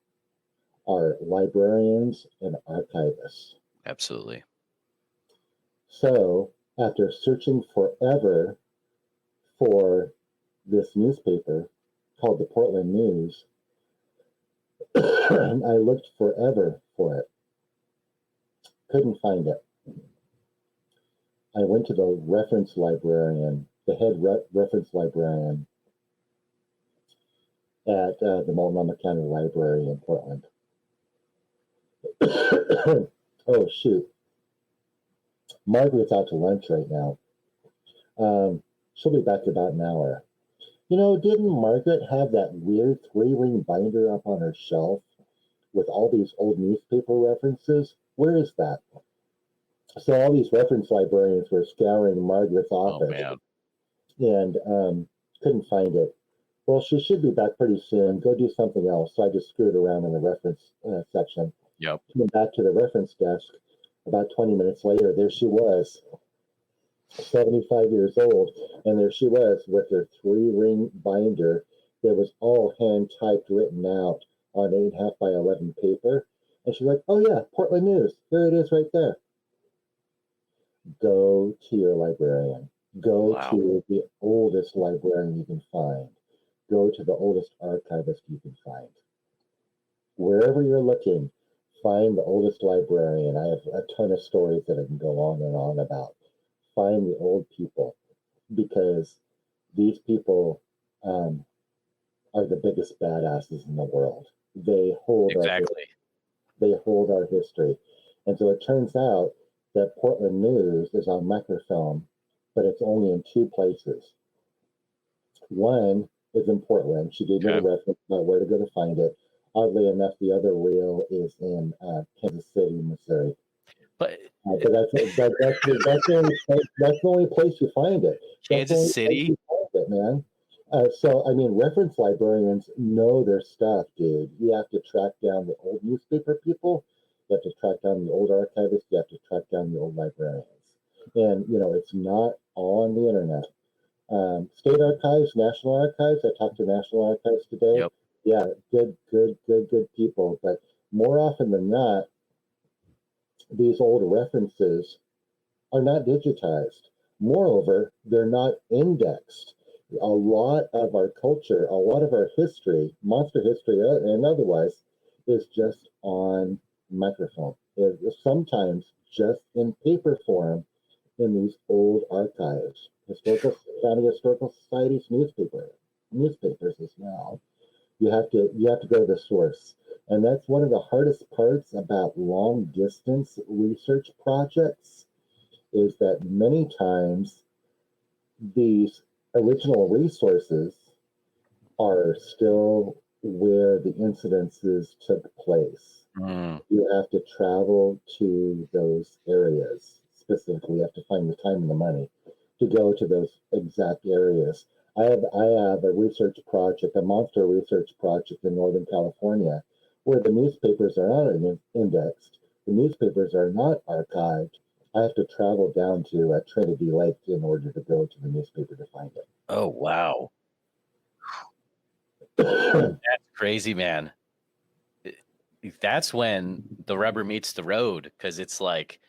are librarians and archivists. Absolutely. So after searching forever for this newspaper called the Portland News, I looked forever for it. Couldn't find it. I went to the reference librarian, the head reference librarian at the Multnomah County Library in Portland. Oh, shoot. Margaret's out to lunch right now. She'll be back in about an hour. You know, didn't Margaret have that weird 3-ring binder up on her shelf with all these old newspaper references? Where is that? So all these reference librarians were scouring Margaret's office and couldn't find it. Well, she should be back pretty soon. Go do something else. So I just screwed around in the reference section. Yep. Coming back to the reference desk, about 20 minutes later, there she was, 75 years old, and there she was with her 3-ring binder that was all hand typed, written out on 8.5 by 11 paper. And she's like, "Oh yeah, Portland News. Here it is, right there." Go to your librarian. Go to the oldest librarian you can find. Go to the oldest archivist you can find. Wherever you're looking, find the oldest librarian. I have a ton of stories that I can go on and on about. Find the old people, because these people are the biggest badasses in the world. They hold our history. And so it turns out that Portland News is on microfilm, but it's only in 2 places. One is in Portland. She gave me the reference about where to go to find it. Oddly enough, the other reel is in Kansas City, Missouri. But that's the only place you find it. Kansas City? Man. So, I mean, reference librarians know their stuff, dude. You have to track down the old newspaper people. You have to track down the old archivists. You have to track down the old librarians. And, you know, it's not all on the internet. State archives, national archives. I talked to national archives today. Yep. Yeah, good people. But more often than not, these old references are not digitized. Moreover, they're not indexed. A lot of our culture, a lot of our history, monster history and otherwise, is just on microfilm. It is sometimes just in paper form in these old archives. County Historical Society's newspapers as well. You have to go to the source. And that's one of the hardest parts about long distance research projects, is that many times these original resources are still where the incidences took place. You have to travel to those areas. Specifically, you have to find the time and the money to go to those exact areas. I have a research project, a monster research project in Northern California, where the newspapers are not indexed, the newspapers are not archived. I have to travel down to Trinity Lake in order to go to the newspaper to find it. Oh, wow. That's crazy, man. That's when the rubber meets the road, because it's like,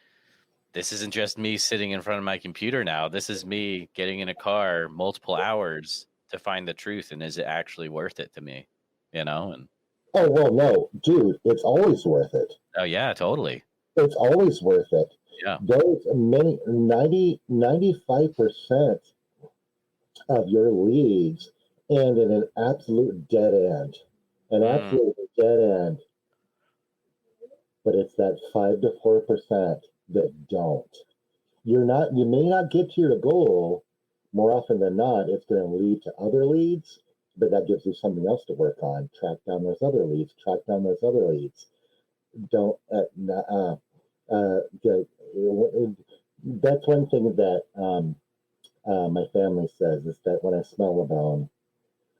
this isn't just me sitting in front of my computer now. This is me getting in a car multiple hours to find the truth. And is it actually worth it to me? You know? And oh, well, no, dude, it's always worth it. oh, yeah, totally. It's always worth it. Yeah. There's 95% of your leads end in an absolute dead end. An absolute dead end. But it's that 5 to 4% that don't. You may not get to your goal. More often than not, it's going to lead to other leads, but that gives you something else to work on. Track down those other leads. Don't that's one thing that my family says, is that when I smell a bone,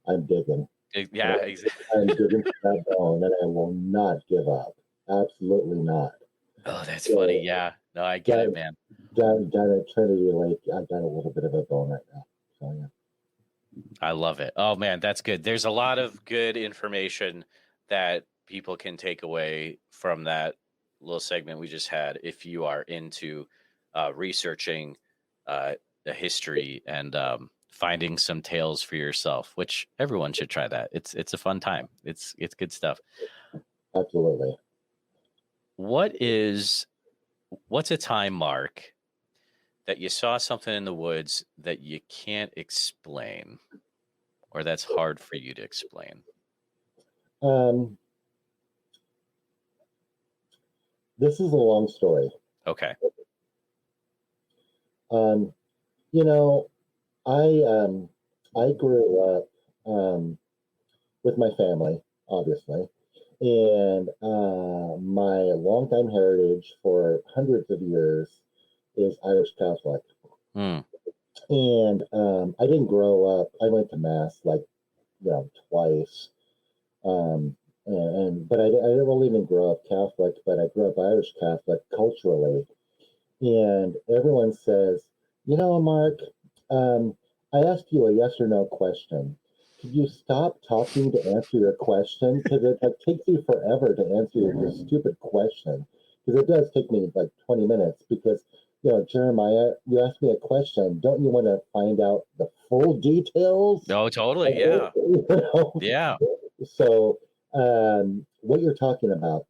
I'm digging. Yeah, exactly. I'm digging for that bone, and I will not give up. Absolutely not. Oh, that's funny. Yeah. No, I get it, man. Down at Trinity Lake, I've got a little bit of a bone right now. So, yeah. I love it. Oh, man, that's good. There's a lot of good information that people can take away from that little segment we just had if you are into researching the history and finding some tales for yourself, which everyone should try that. It's a fun time. It's good stuff. Absolutely. What's a time, Mark, that you saw something in the woods that you can't explain, or that's hard for you to explain? This is a long story. Okay. I grew up with my family, obviously, and my longtime heritage for hundreds of years is Irish Catholic. And I didn't grow up. I went to mass twice, but I didn't really even grow up Catholic. But I grew up Irish Catholic culturally, and everyone says, Mark, I asked you a yes or no question. Could you stop talking to answer your question? Because it takes you forever to answer your stupid question. Because it does take me like 20 minutes. Because, Jeremiah, you asked me a question. Don't you want to find out the full details? No, totally. Yeah. Yeah. So what you're talking about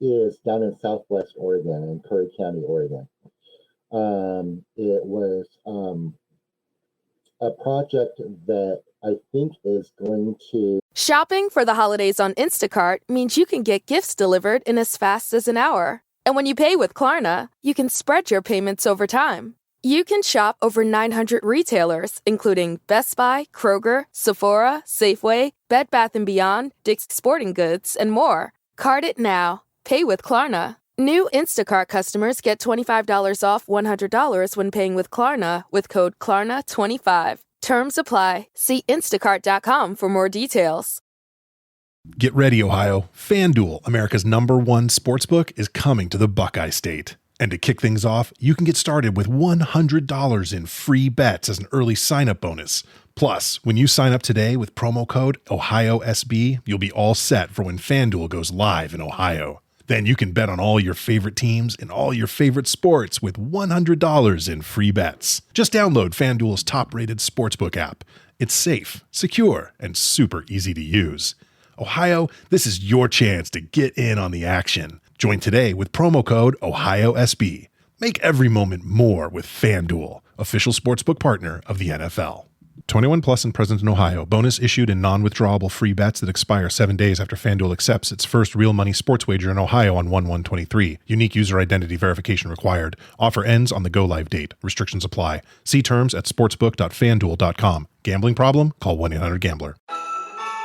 is down in Southwest Oregon, in Curry County, Oregon. It was a project that I think is going to... Shopping for the holidays on Instacart means you can get gifts delivered in as fast as an hour. And when you pay with Klarna, you can spread your payments over time. You can shop over 900 retailers, including Best Buy, Kroger, Sephora, Safeway, Bed Bath & Beyond, Dick's Sporting Goods, and more. Card it now. Pay with Klarna. New Instacart customers get $25 off $100 when paying with Klarna with code KLARNA25. Terms apply. See instacart.com for more details. Get ready, Ohio. FanDuel, America's #1 sportsbook, is coming to the Buckeye State. And to kick things off, you can get started with $100 in free bets as an early sign-up bonus. Plus, when you sign up today with promo code OhioSB, you'll be all set for when FanDuel goes live in Ohio. Then you can bet on all your favorite teams and all your favorite sports with $100 in free bets. Just download FanDuel's top-rated sportsbook app. It's safe, secure, and super easy to use. Ohio, this is your chance to get in on the action. Join today with promo code OhioSB. Make every moment more with FanDuel, official sportsbook partner of the NFL. 21 plus and present in Ohio. Bonus issued in non-withdrawable free bets that expire 7 days after FanDuel accepts its first real money sports wager in Ohio on 1/1/23. Unique user identity verification required. Offer ends on the go-live date. Restrictions apply. See terms at sportsbook.fanduel.com. Gambling problem? Call 1-800-GAMBLER.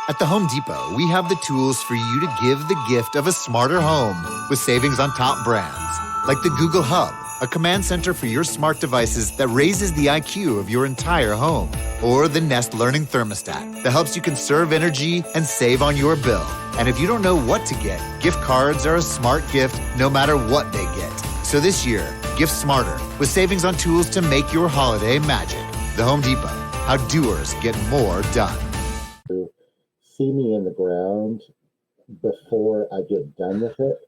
At the Home Depot, we have the tools for you to give the gift of a smarter home with savings on top brands, like the Google Hub, a command center for your smart devices that raises the IQ of your entire home, or the Nest Learning Thermostat that helps you conserve energy and save on your bill. And if you don't know what to get, gift cards are a smart gift no matter what they get. So this year, gift smarter with savings on tools to make your holiday magic. The Home Depot, how doers get more done. See me in the ground before I get done with it.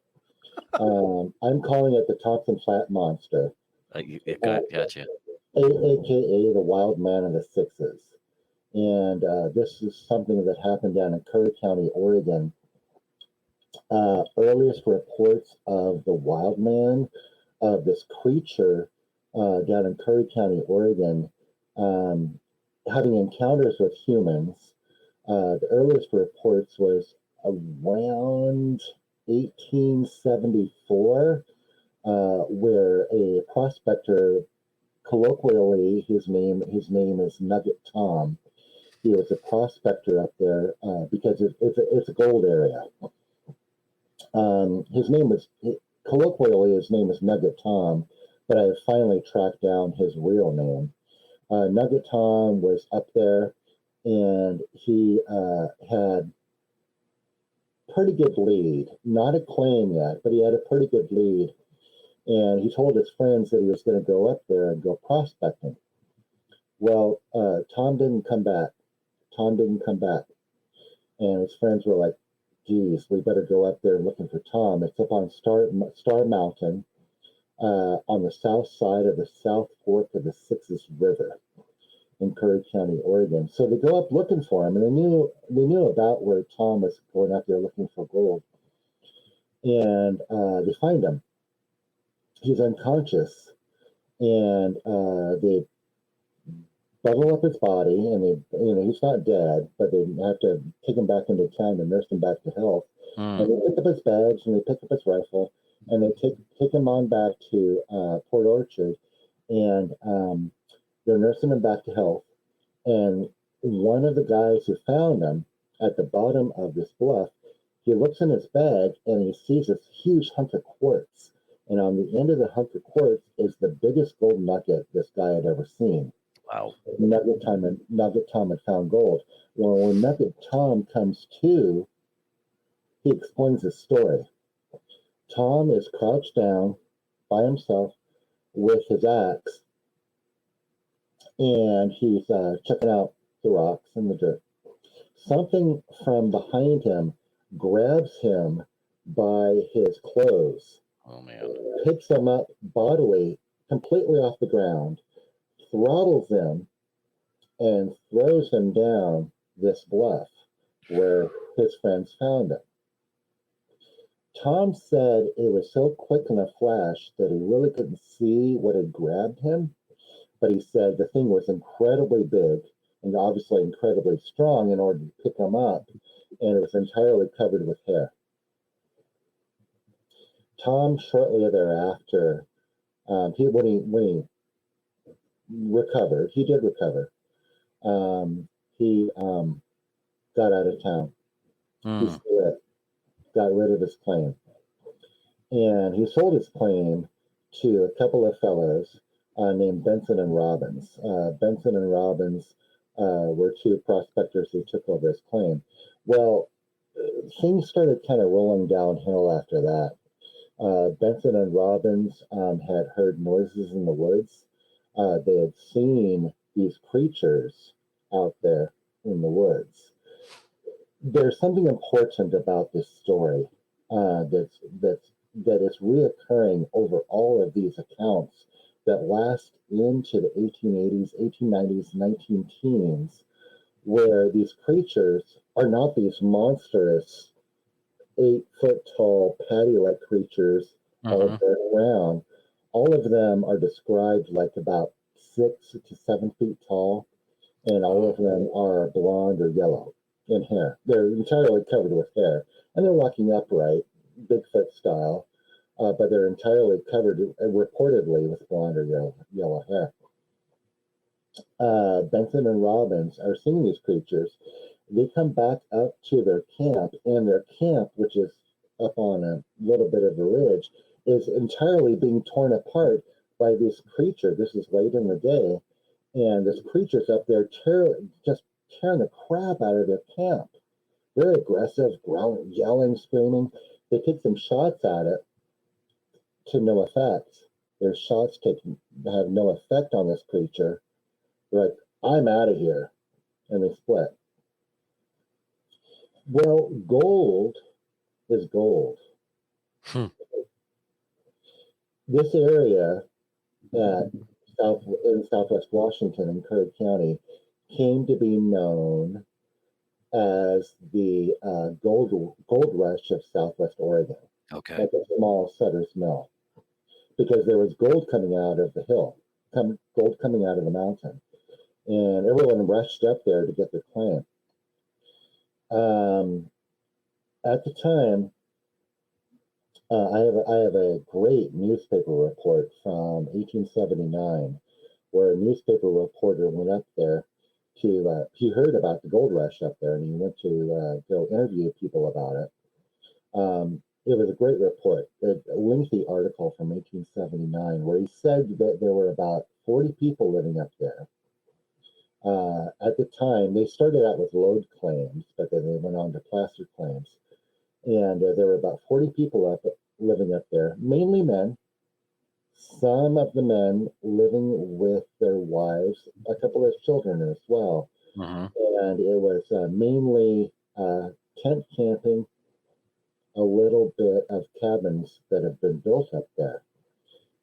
I'm calling it the Thompson Flat Monster. Gotcha. AKA the Wild Man of the Sixes. And this is something that happened down in Curry County, Oregon. Earliest reports of the wild man, of this creature down in Curry County, Oregon, having encounters with humans. The earliest reports was around 1874, where a prospector, colloquially, his name is Nugget Tom. He was a prospector up there because it's a gold area. Colloquially, his name is Nugget Tom, but I finally tracked down his real name. Nugget Tom was up there, and he had pretty good lead. Not a claim yet, but he had a pretty good lead. And he told his friends that he was going to go up there and go prospecting. Well, Tom didn't come back. And his friends were like, geez, we better go up there looking for Tom. It's up on Star Mountain on the south side of the South Fork of the Sixes River in Curry County, Oregon. So they go up looking for him, and they knew about where Tom was going up there looking for gold. And they find him. He's unconscious, and they bubble up his body, and he's not dead, but they have to take him back into town and nurse him back to health. And they pick up his bags, and they pick up his rifle, and they take him on back to Port Orchard, and they're nursing him back to health. And one of the guys who found him at the bottom of this bluff, he looks in his bag and he sees this huge hunk of quartz. And on the end of the hunk of quartz is the biggest gold nugget this guy had ever seen. Wow. Nugget Tom had found gold. Well, when Nugget Tom comes to, he explains his story. Tom is crouched down by himself with his axe, and he's checking out the rocks and the dirt. Something from behind him grabs him by his clothes. Oh, man. Picks him up bodily, completely off the ground, throttles him, and throws him down this bluff where his friends found him. Tom said it was so quick in a flash that he really couldn't see what had grabbed him, but he said the thing was incredibly big and obviously incredibly strong in order to pick him up, and it was entirely covered with hair. Tom, shortly thereafter, when he recovered, he did recover. He got out of town. He got rid of his claim, and he sold his claim to a couple of fellows named Benson and Robbins. Benson and Robbins were two prospectors who took over his claim. Well, things started kind of rolling downhill after that. Benson and Robbins had heard noises in the woods. They had seen these creatures out there in the woods. There's something important about this story that is reoccurring over all of these accounts that last into the 1880s, 1890s, 19 teens, where these creatures are not these monstrous 8-foot tall patty-like creatures all going around. All of them are described like about 6 to 7 feet tall, and all of them are blonde or yellow in hair. They're entirely covered with hair, and they're walking upright, Bigfoot style, but they're entirely covered, reportedly, with blonde or yellow hair. Benson and Robbins are seeing these creatures. They come back up to their camp, and their camp, which is up on a little bit of a ridge, is entirely being torn apart by this creature. This is late in the day, and this creature's up there just tearing the crap out of their camp. Very aggressive, growling, yelling, screaming. They take some shots at it to no effect. Their shots have no effect on this creature. They're like, I'm out of here. And they split. Well, gold is gold. This area in Southwest Washington in Curry County came to be known as the gold rush of Southwest Oregon. Okay. Like a small Sutter's Mill. Because there was gold coming out of the hill, gold coming out of the mountain. And everyone rushed up there to get their claim. At the time, I have a great newspaper report from 1879, where a newspaper reporter went up there he heard about the gold rush up there, and he went to go interview people about it. It was a great report, a lengthy article from 1879, where he said that there were about 40 people living up there. At the time, they started out with lode claims, but then they went on to placer claims. And there were about 40 people living up there, mainly men. Some of the men living with their wives, a couple of children as well. And it was mainly tent camping, a little bit of cabins that have been built up there.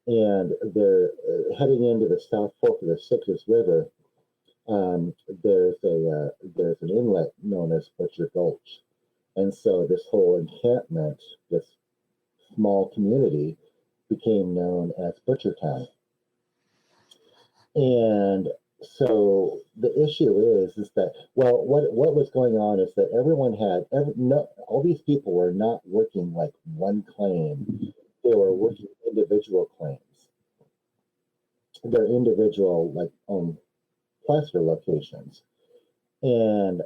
And they're heading into the South Fork of the Sixes River. There's an inlet known as Butcher Gulch. And so this whole encampment, this small community, became known as Butchertown. And so the issue is that, well, what was going on is that all these people were not working like one claim. They were working individual claims. Their individual, like, own placer locations. And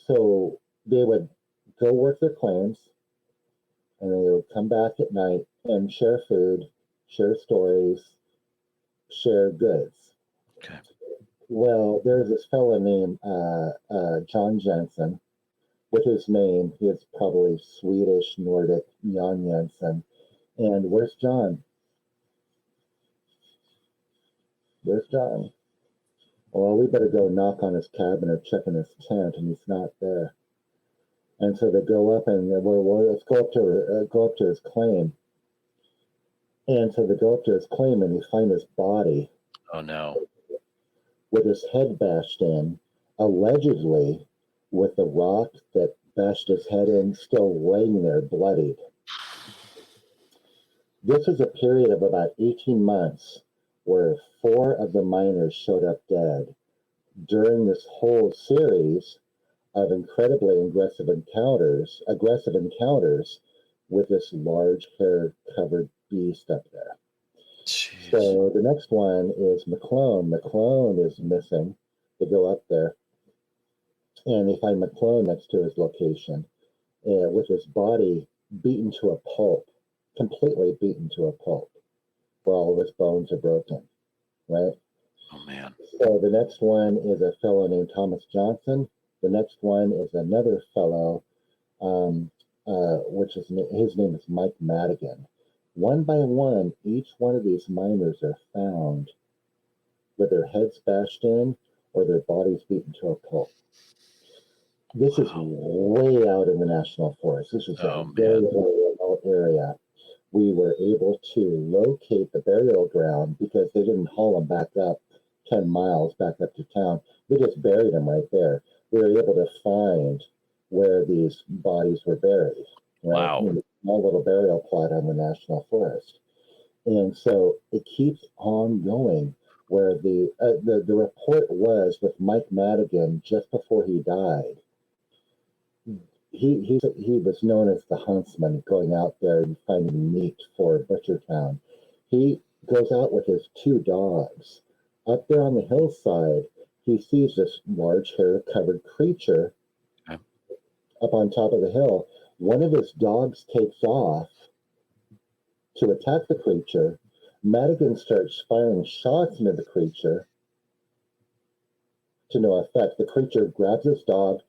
so they would go work their claims, and they would come back at night and share food, share stories, share goods. Okay. Well, there's this fellow named John Jensen. With his name, he is probably Swedish, Nordic, Jan Jensen. And where's John? Where's John? Well, we better go knock on his cabin or check in his tent, and he's not there. And so they go up and let's go up to his claim. And so they go up to his claim and they find his body. Oh no! With his head bashed in, allegedly with the rock that bashed his head in still laying there bloodied. This was a period of about 18 months where 4 of the miners showed up dead during this whole series of incredibly aggressive encounters with this large hair-covered beast up there. Jeez. So the next one is McClone. McClone is missing. They go up there, and they find McClone next to his location, with his body beaten to a pulp, completely beaten to a pulp, where all of his bones are broken, right? Oh, man. So the next one is a fellow named Thomas Johnson. The next one is another fellow, his name is Mike Madigan. One by one, each one of these miners are found with their heads bashed in or their bodies beaten to a pulp. This is way out in the National Forest. This is a very, very remote area. We were able to locate the burial ground because they didn't haul them back up 10 miles back up to town. They just buried them right there. We were able to find where these bodies were buried. Right? Wow. In a small little burial plot on the National Forest. And so it keeps on going. Where the report was with Mike Madigan just before he died. He was known as the huntsman, going out there and finding meat for Butchertown. He goes out with his 2 dogs. Up there on the hillside, he sees this large hair-covered creature Okay. up on top of the hill. One of his dogs takes off to attack the creature. Madigan starts firing shots into the creature to no effect. The creature grabs his dog,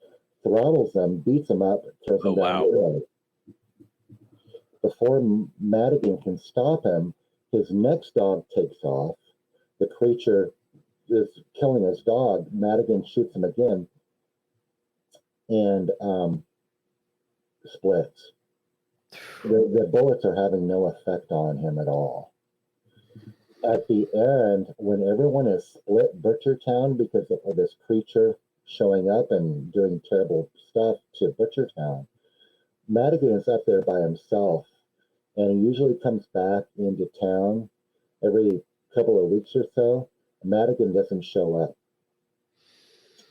throttles him, beats him up, throws him down the road. Before Madigan can stop him, his next dog takes off. The creature is killing his dog. Madigan shoots him again and splits. The bullets are having no effect on him at all. At the end, when everyone has split Butchertown because of this creature showing up and doing terrible stuff to Butchertown, Madigan is up there by himself, and he usually comes back into town every couple of weeks or so. Madigan doesn't show up.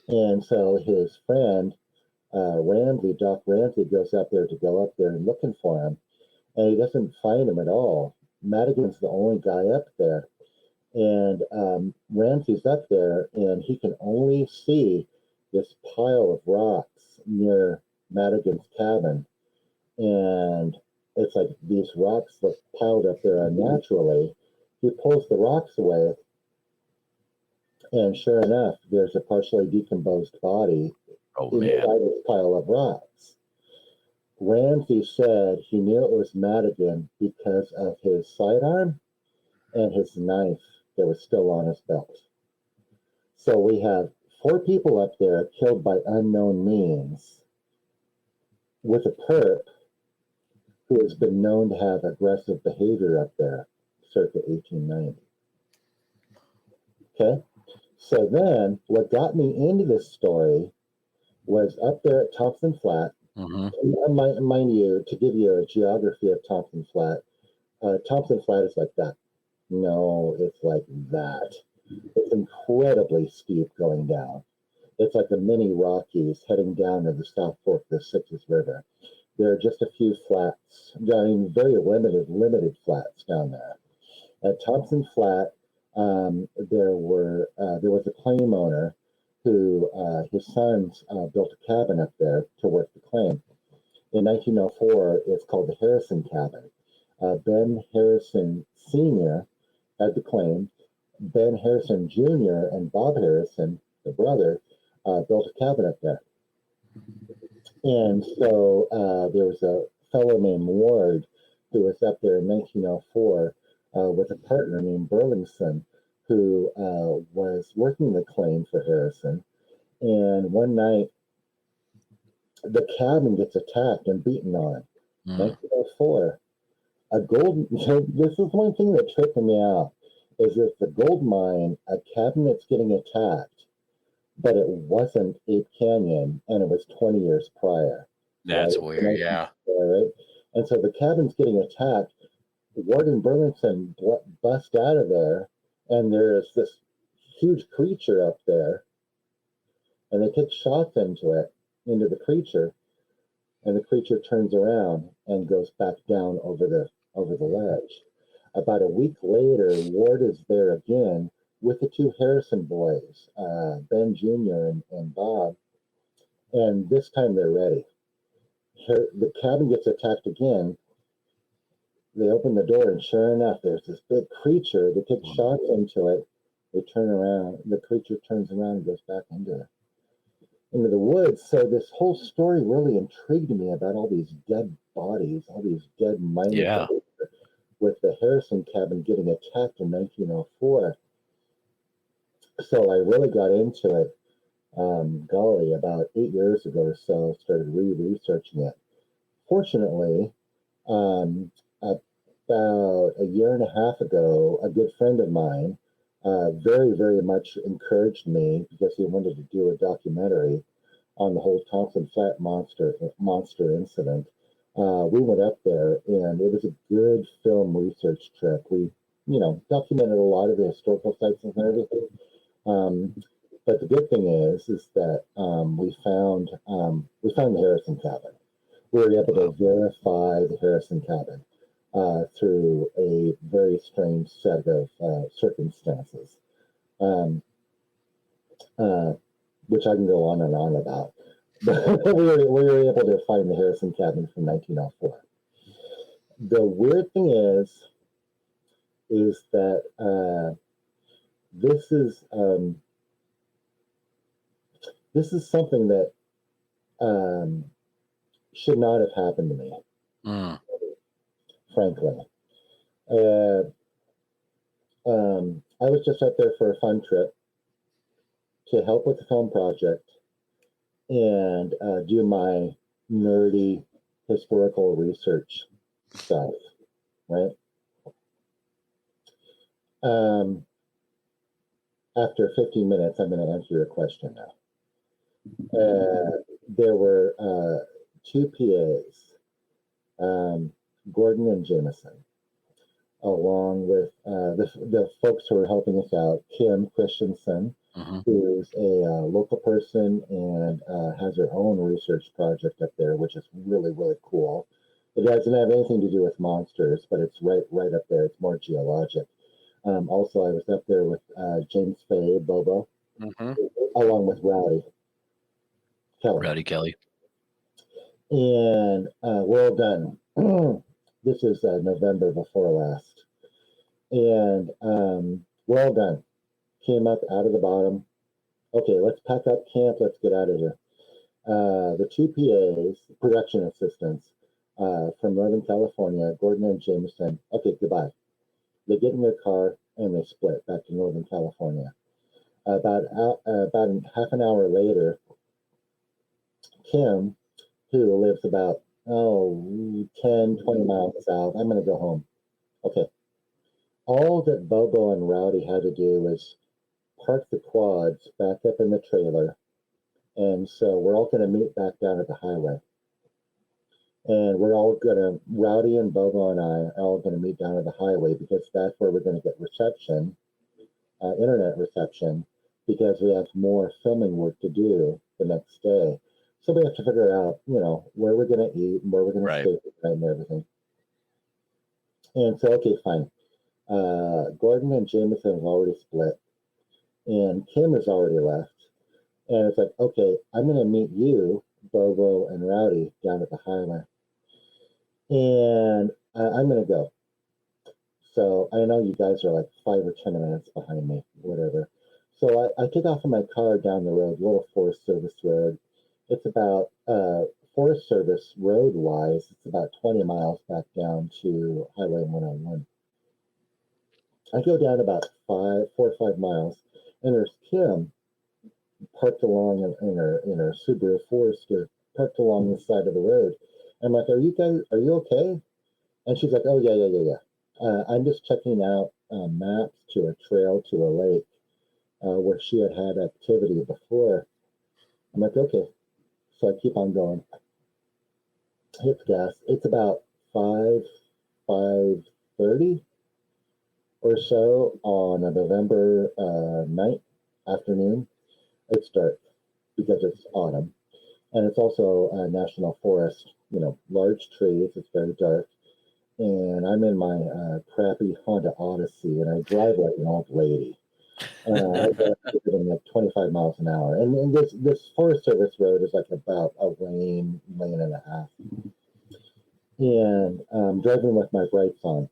And so his friend, Doc Ramsey, goes up there to go up there and looking for him, and he doesn't find him at all. Madigan's the only guy up there. And Ramsey's up there, and he can only see this pile of rocks near Madigan's cabin. And it's like these rocks look piled up there unnaturally. He pulls the rocks away, and sure enough, there's a partially decomposed body inside this pile of rocks. Ramsey said he knew it was Madigan because of his sidearm and his knife that was still on his belt. So we have 4 people up there killed by unknown means with a perp who has been known to have aggressive behavior up there circa 1890. Okay? So then what got me into this story was up there at Thompson Flat. Mind you, to give you a geography of Thompson Flat is like that. No, it's like that. It's incredibly steep going down. It's like the mini Rockies heading down to the South Fork of the Sixes River. There are just a few flats, I mean, very limited flats down there. At Thompson Flat, there was a claim owner who his sons built a cabin up there to work the claim. In 1904, it's called the Harrison Cabin. Ben Harrison Sr. had the claim. Ben Harrison Jr. and Bob Harrison, the brother, built a cabin up there. And so there was a fellow named Ward who was up there in 1904 with a partner named Burlington, who was working the claim for Harrison. And one night, the cabin gets attacked and beaten on. 1904. This is one thing that tripped me out, is if the gold mine, a cabin that's getting attacked, but it wasn't Ape Canyon, and it was 20 years prior. That's weird, yeah. Right? And so the cabin's getting attacked. Ward and Burlington bust out of there, and there's this huge creature up there, and they take shots into the creature, and the creature turns around and goes back down over the ledge. About a week later, Ward is there again with the 2 Harrison boys, Ben Jr. and Bob, and this time they're ready. The cabin gets attacked again. They open the door, and sure enough, there's this big creature. They take shots into it. They turn around. The creature turns around and goes back into the woods. So this whole story really intrigued me about all these dead bodies, all these dead miners, with the Harrison cabin getting attacked in 1904. So I really got into it, about 8 years ago or so, started researching it. Fortunately, about a year and a half ago, a good friend of mine very, very much encouraged me because he wanted to do a documentary on the whole Thompson Flat Monster incident. We went up there, and it was a good film research trip. We, documented a lot of the historical sites and everything. But the good thing is that we found the Harrison cabin. We were able to verify the Harrison cabin through a very strange set of circumstances, which I can go on and on about. But we were able to find the Harrison cabin from 1904. The weird thing is that this is something that should not have happened to me, frankly. I was just up there for a fun trip to help with the film project and do my nerdy historical research stuff, right? After 15 minutes, I'm going to answer your question now. There were two PAs, Gordon and Jameson, along with the folks who were helping us out, Kim Christensen, who's a local person and has her own research project up there, which is really, really cool. It doesn't have anything to do with monsters, but it's right up there. It's more geologic. Also, I was up there with James Fay, Bobo, along with Rowdy Kelly. And we're all done. This is November before last. And we're all done. Came up out of the bottom. Okay, let's pack up camp. Let's get out of here. The two PAs, production assistants from Northern California, Gordon and Jameson. Okay, goodbye. They get in their car and they split back to Northern California. About half an hour later, Kim, who lives about 10, 20 miles south, I'm going to go home. Okay. All that Bobo and Rowdy had to do was park the quads back up in the trailer. And so we're all going to meet back down at the highway. And Rowdy and Bobo and I are all going to meet down at the highway because that's where we're going to get reception, internet reception, because we have more filming work to do the next day. So we have to figure out, where we're going to eat and where we're going to stay and everything. And so, okay, fine. Gordon and Jameson have already split, and Kim has already left. And it's like, okay, I'm going to meet you, Bobo and Rowdy, down at the highway. And I'm going to go. So I know you guys are like 5 or 10 minutes behind me, whatever. So I take off in my car down the road, little Forest Service road. It's about, Forest Service road-wise, it's about 20 miles back down to Highway 101. I go down about 4 or 5 miles, and there's Kim parked along in her Subaru Forester, parked along the side of the road. I'm like, are you okay? And she's like, oh, yeah. I'm just checking out maps to a trail to a lake where she had activity before. I'm like, okay. So I keep on going. Hit gas. It's about 5:30 or so on a November night, afternoon. It's dark because it's autumn. And it's also a national forest, large trees. It's very dark. And I'm in my crappy Honda Odyssey, and I drive like an old lady. I drive like 25 miles an hour. And this Forest Service road is like about a lane and a half. And I'm driving with my brights on.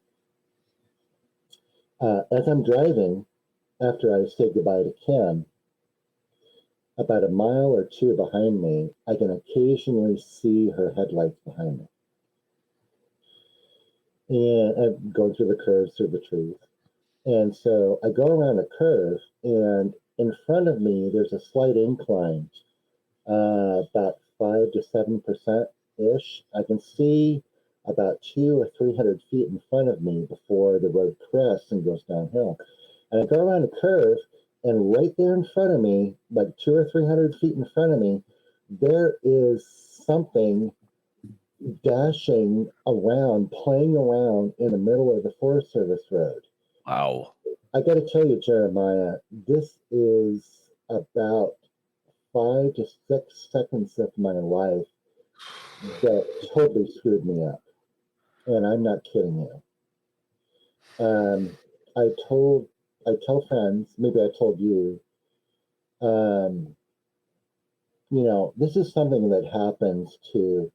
As I'm driving, after I say goodbye to Kim, about a mile or two behind me, I can occasionally see her headlights behind me. And I'm going through the curves, through the trees. And so I go around a curve, and in front of me, there's a slight incline, about 5 to 7%-ish. I can see about 200 or 300 feet in front of me before the road crests and goes downhill. And I go around a curve, and right there in front of me, like 200 or 300 feet in front of me, there is something dashing around, playing around in the middle of the Forest Service road. Wow. I got to tell you, Jeremiah, this is about 5 to 6 seconds of my life that totally screwed me up. And I'm not kidding you. I tell friends, maybe I told you, this is something that happens to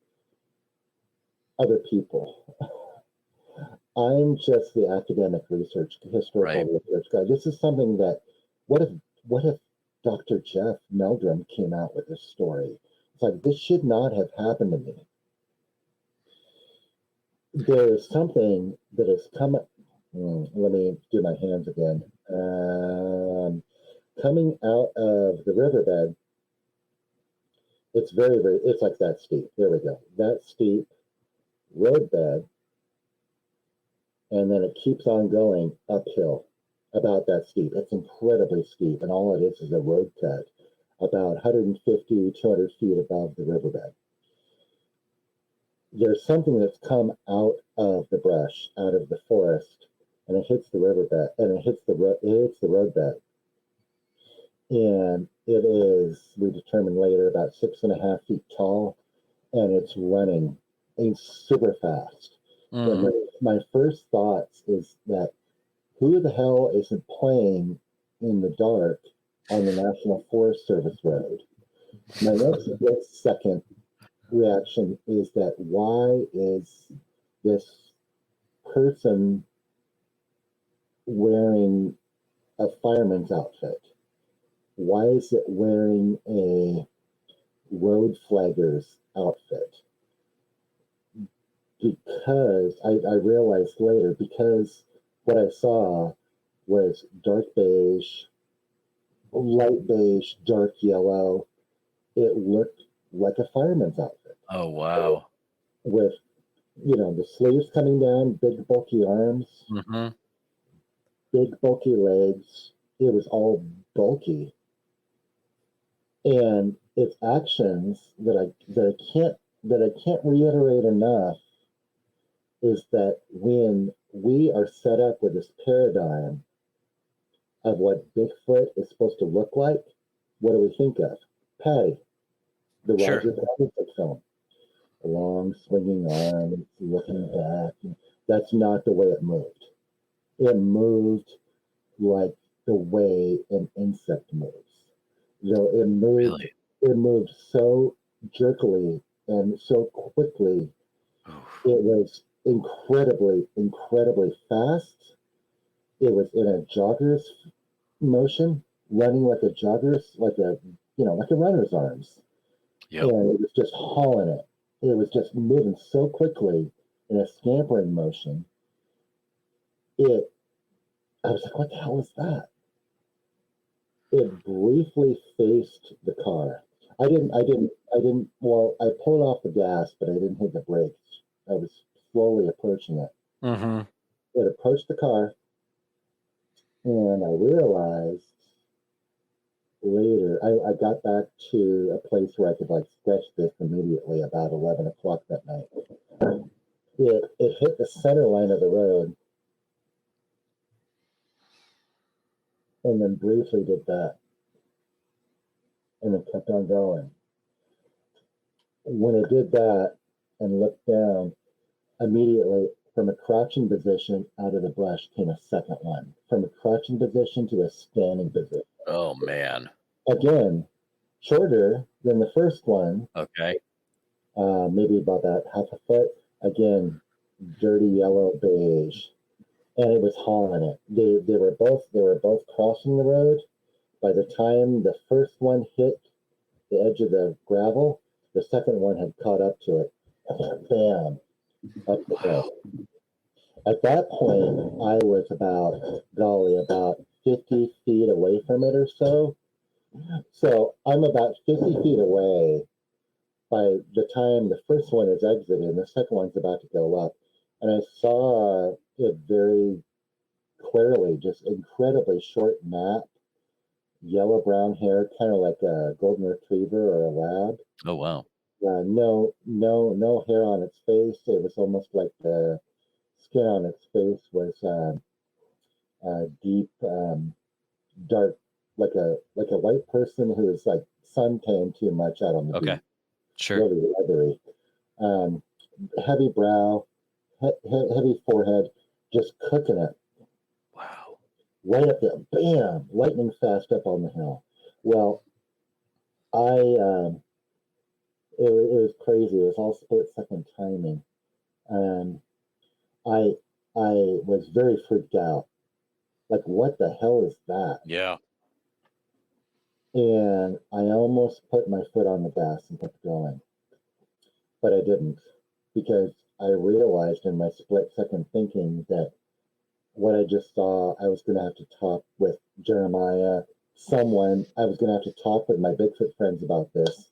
other people. I'm just the academic historical research guy. This is something that, what if Dr. Jeff Meldrum came out with this story? It's like, this should not have happened to me. There is something that has come, let me do my hands again. Coming out of the riverbed, it's it's like that steep. There we go. That steep roadbed, and then it keeps on going uphill about that steep. It's incredibly steep, and all it is a road cut about 150, 200 feet above the riverbed. There's something that's come out of the brush, out of the forest, and it hits the riverbed, and it hits the roadbed. And it is, we determined later, about 6.5 feet tall, and it's running. It's super fast. Mm-hmm. And my first thoughts is that who the hell isn't playing in the dark on the National Forest Service road? My next second reaction is that why is this person wearing a fireman's outfit? Why is it wearing a road flagger's outfit? Because I realized later, because what I saw was dark beige, light beige, dark yellow. It looked like a fireman's outfit. Oh, wow. With, the sleeves coming down, big bulky arms, big bulky legs. It was all bulky. And its actions that I can't reiterate enough is that when we are set up with this paradigm of what Bigfoot is supposed to look like, what do we think of? Patty, the Roger Rabbit film. Long swinging arms, looking back. That's not the way it moved. It moved like the way an insect moves. It moved. Really? It moved so jerkily and so quickly. It was incredibly, incredibly fast. It was in a jogger's motion, running like a jogger's, like a runner's arms. Yep. And it was just hauling it. It was just moving so quickly in a scampering motion. I was like, what the hell is that? It briefly faced the car. I pulled off the gas, but I didn't hit the brakes. I was slowly approaching it. Mm-hmm. It approached the car, and I realized later, I got back to a place where I could sketch this immediately about 11 o'clock that night. It hit the center line of the road, and then briefly did that, and then kept on going. When it did that and looked down, immediately from a crouching position out of the brush came a second one. From a crouching position to a standing position. Oh, man. Again, shorter than the first one. Okay. Maybe about that half a foot. Again, dirty yellow beige. And it was hauling it. They were both crossing the road. By the time the first one hit the edge of the gravel, the second one had caught up to it. Bam. Up the hill. At that point, I was about 50 feet away from it or so. So I'm about 50 feet away by the time the first one is exited and the second one's about to go up. And I saw it very clearly just incredibly short nap, yellow brown hair, kind of like a golden retriever or a lab. Oh, wow. No hair on its face. It was almost like the skin on its face was deep, dark, like a white person who is like sun tanned too much out on the Okay. beach. Sure. Really leathery. Heavy brow, heavy forehead, just cooking it. Wow. Right up there, bam, lightning fast up on the hill. Well, it was crazy. It was all split second timing. Um, I was very freaked out. Like, what the hell is that? Yeah. And I almost put my foot on the gas and kept going, but I didn't, because I realized in my split second thinking that what I just saw, I was going to have to talk with Jeremiah, someone. I was going to have to talk with my Bigfoot friends about this.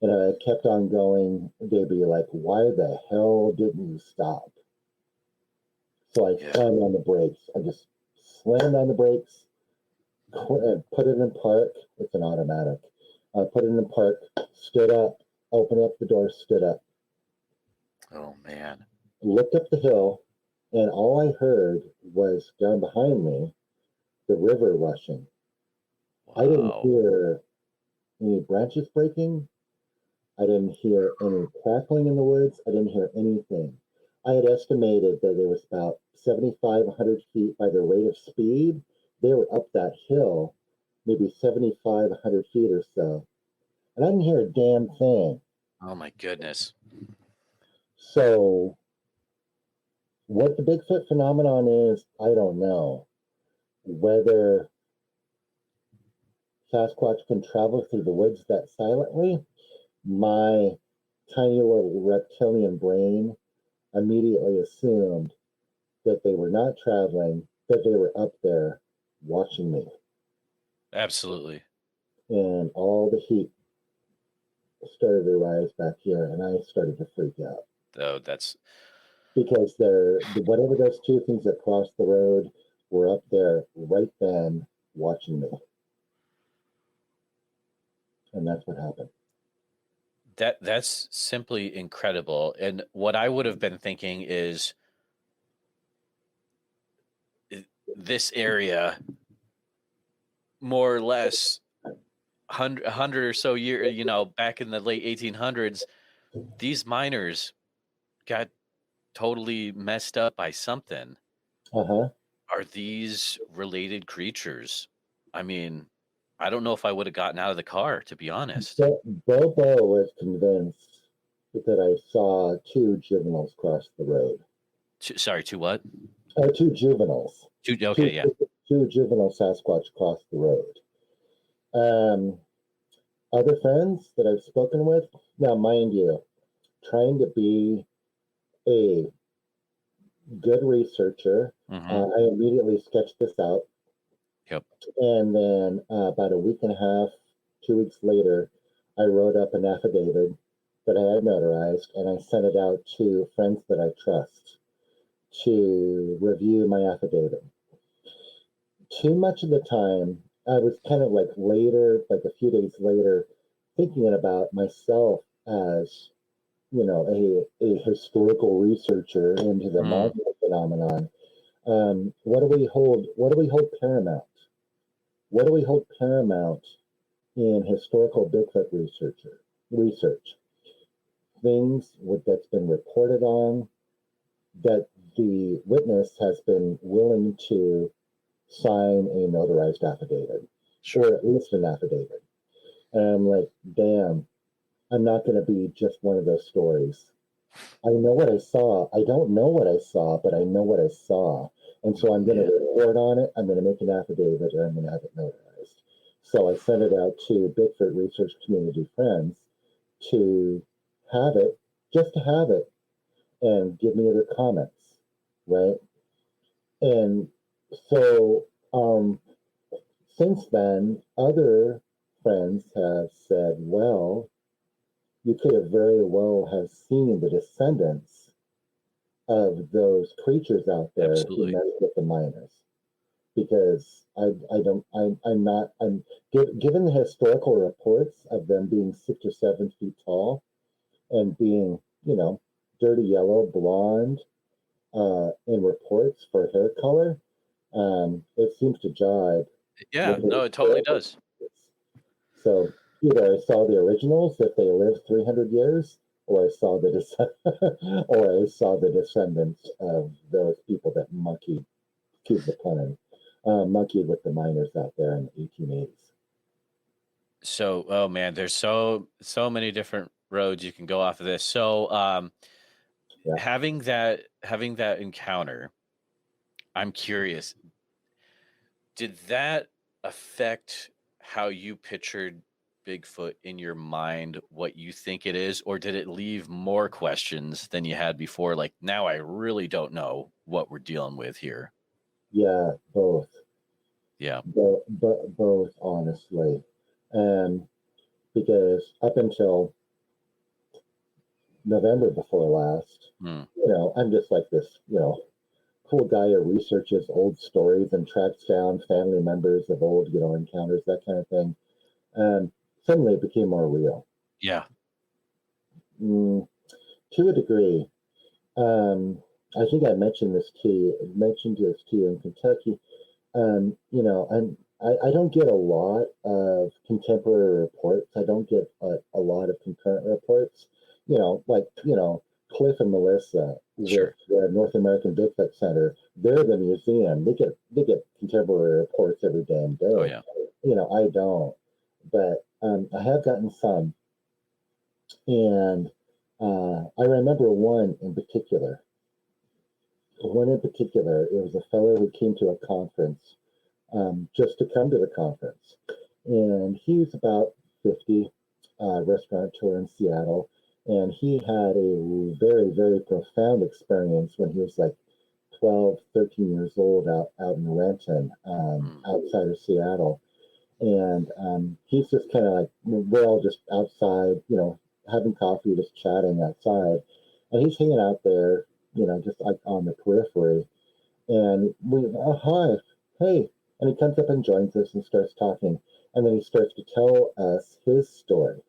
And I kept on going. They'd be like, why the hell didn't you stop? So I slammed on the brakes. I just slammed on the brakes, put it in park. It's an automatic. I put it in park, stood up, opened up the door, stood up. Oh, man. Looked up the hill, and all I heard was down behind me, the river rushing. Wow. I didn't hear any branches breaking. I didn't hear any crackling in the woods. I didn't hear anything. I had estimated that it was about 7,500 feet by the rate of speed. They were up that hill, maybe 7,500 feet or so. And I didn't hear a damn thing. Oh, my goodness. So what the Bigfoot phenomenon is, I don't know. Whether Sasquatch can travel through the woods that silently, my tiny little reptilian brain immediately assumed that they were not traveling, that they were up there watching me. Absolutely. And all the heat started to rise back here, and I started to freak out. Oh, that's... Because whatever those two things that crossed the road were up there right then watching me. And that's what happened. That's simply incredible. And what I would have been thinking is this area, more or less 100 or so year, back in the late 1800s, these miners got totally messed up by something. Uh-huh. Are these related creatures? I mean, I don't know if I would have gotten out of the car, to be honest. Bobo was convinced that I saw two juveniles cross the road. Two what? Two juveniles. Two juvenile Sasquatch crossed the road. Other friends that I've spoken with, now mind you, trying to be a good researcher, I immediately sketched this out. Yep. And then about a week and a half, 2 weeks later, I wrote up an affidavit that I had notarized, and I sent it out to friends that I trust to review my affidavit. Too much of the time, I was kind of like later, like a few days later, thinking about myself as, a historical researcher into the monster phenomenon. What do we hold paramount? What do we hold paramount in historical Bigfoot research? Things that's been reported on, that the witness has been willing to sign a notarized affidavit, or at least an affidavit. And I'm like, damn, I'm not going to be just one of those stories. I know what I saw. I don't know what I saw, but I know what I saw. And so I'm going to report on it. I'm going to make an affidavit, or I'm going to have it notarized. So I sent it out to Bigfoot research community friends to have it, just to have it, and give me their comments, right? And so since then, other friends have said, well, you could have very well have seen the descendants of those creatures out there who met with the miners. because given the historical reports of them being 6 or 7 feet tall and being, dirty yellow, blonde, in reports for hair color, it seems to jibe. Yeah, no, it totally does. So either I saw the originals if they lived 300 years, or I saw the descendants of those people that monkeyed, excuse the pun, monkeyed with the miners out there in the 1880s. So, oh man, there's so many different roads you can go off of this. So, Yeah. having that encounter, I'm curious, did that affect how you pictured Bigfoot in your mind, what you think it is, or did it leave more questions than you had before? Like, now I really don't know what we're dealing with here. Yeah, both. Yeah. Both, honestly. Because up until November before last, I'm just like this, cool guy who researches old stories and tracks down family members of old, encounters, that kind of thing. And suddenly it became more real. Yeah. To a degree. I think I mentioned this to you in Kentucky. I don't get a lot of contemporary reports. I don't get a lot of concurrent reports. Cliff and Melissa Sure. with the North American Bigfoot Center. They're the museum. They get contemporary reports every damn day. Oh yeah. I don't, but I have gotten some, and I remember one in particular. It was a fellow who came to a conference, just to come to the conference. And he was about 50, restaurateur in Seattle. And he had a very, very profound experience when he was like 12, 13 years old out in Renton, outside of Seattle. And he's just kind of like, we're all just outside, having coffee, just chatting outside. And he's hanging out there, just like on the periphery. And hi, hey. And he comes up and joins us and starts talking. And then he starts to tell us his story.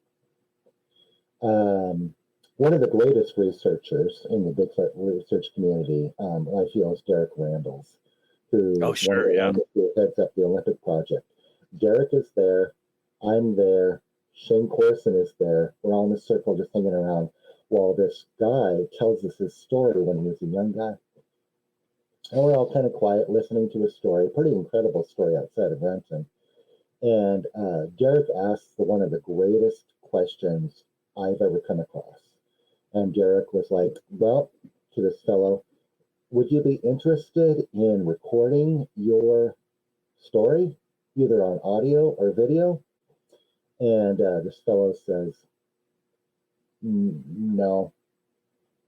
One of the greatest researchers in the Bigfoot research community, I feel, is Derek Randles, who heads up the Olympic Project. Derek is there. I'm there. Shane Corson is there. We're all in a circle just hanging around while this guy tells us his story when he was a young guy. And we're all kind of quiet listening to his story. Pretty incredible story outside of Renton. And Derek asks one of the greatest questions I've ever come across. And Derek was like, well, to this fellow, would you be interested in recording your story, either on audio or video? And this fellow says, no,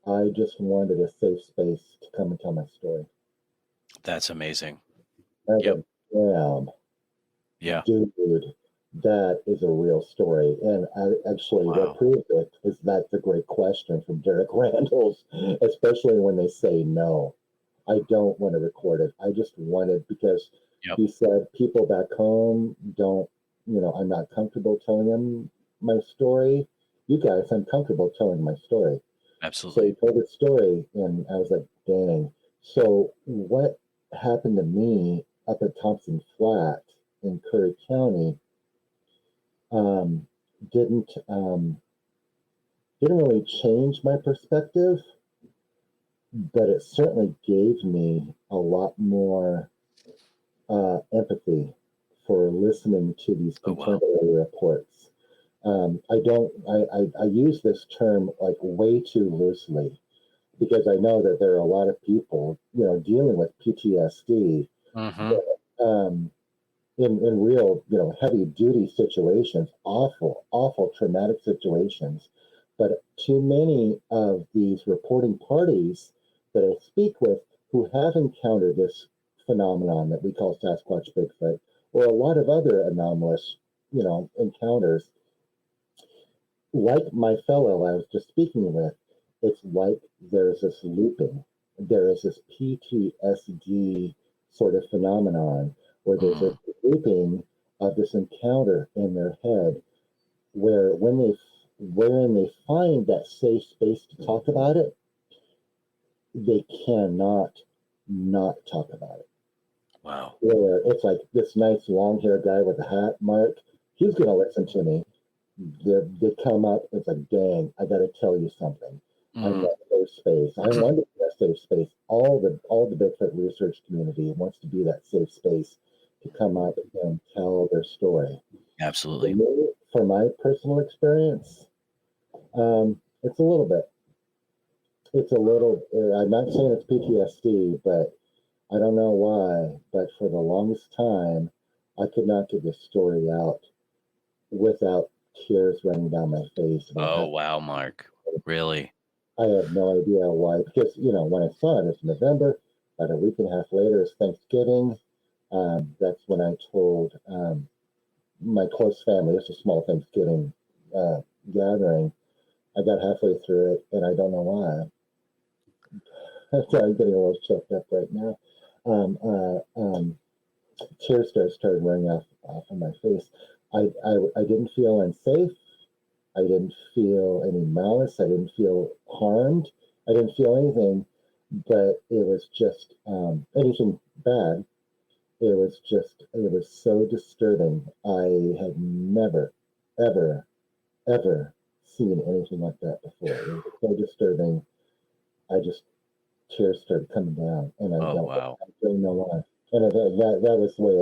I just wanted a safe space to come and tell my story. That's amazing. Yep. Yeah. Dude, that is a real story. And what proves it is that's a great question from Derek Randles, especially when they say, no, I don't want to record it. I just want it because he said people back home don't, I'm not comfortable telling them my story. You guys, I'm comfortable telling my story. Absolutely. So he told his story, and I was like, dang. So what happened to me up at Thompson Flat in Curry County didn't really change my perspective, but it certainly gave me a lot more empathy for listening to these contemporary reports. I use this term like way too loosely because I know that there are a lot of people, dealing with PTSD in real, heavy duty situations, awful traumatic situations. But too many of these reporting parties that I speak with who have encountered this phenomenon that we call Sasquatch Bigfoot, or a lot of other anomalous, encounters, like my fellow I was just speaking with, it's like there's this looping. There is this PTSD sort of phenomenon where there's a grouping of this encounter in their head where when they find that safe space to talk about it, they cannot not talk about it. Wow. Where it's like this nice long-haired guy with a hat, Mark, he's going to listen to me. They come up, it's like, dang, I got to tell you something. I'm that safe space. I want to be that safe space. All the Bigfoot research community wants to be that safe space to come up and tell their story. Absolutely. For my personal experience, it's a little bit. It's a little. I'm not saying it's PTSD, but I don't know why. But for the longest time, I could not get this story out without tears running down my face. Oh, wow, Mark. Really? I have no idea why. Because, when I saw it, it's November. About a week and a half later is Thanksgiving. That's when I told my close family, it's a small Thanksgiving gathering. I got halfway through it, and I don't know why. I'm getting a little choked up right now. Tears started running off of my face. I didn't feel unsafe. I didn't feel any malice. I didn't feel harmed. I didn't feel anything, but it was just anything bad. It was so disturbing. I had never, ever, ever seen anything like that before. It was so disturbing. Tears started coming down, and I don't know why. And that was the way.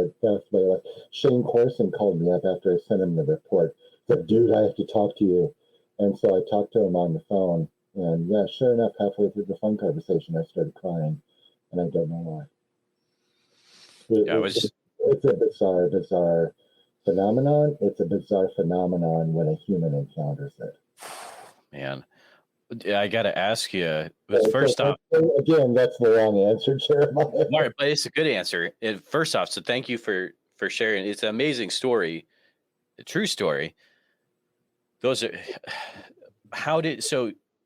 Like Shane Corson called me up after I sent him the report. He said, "Dude, I have to talk to you." And so I talked to him on the phone, and yeah, sure enough, halfway through the phone conversation, I started crying, and I don't know why. It's a bizarre phenomenon. It's a bizarre phenomenon when a human encounters it. Man, I got to ask you. First off, again, that's the wrong answer, Jeremiah. Mark, but it's a good answer. First off, so thank you for sharing. It's an amazing story, a true story. So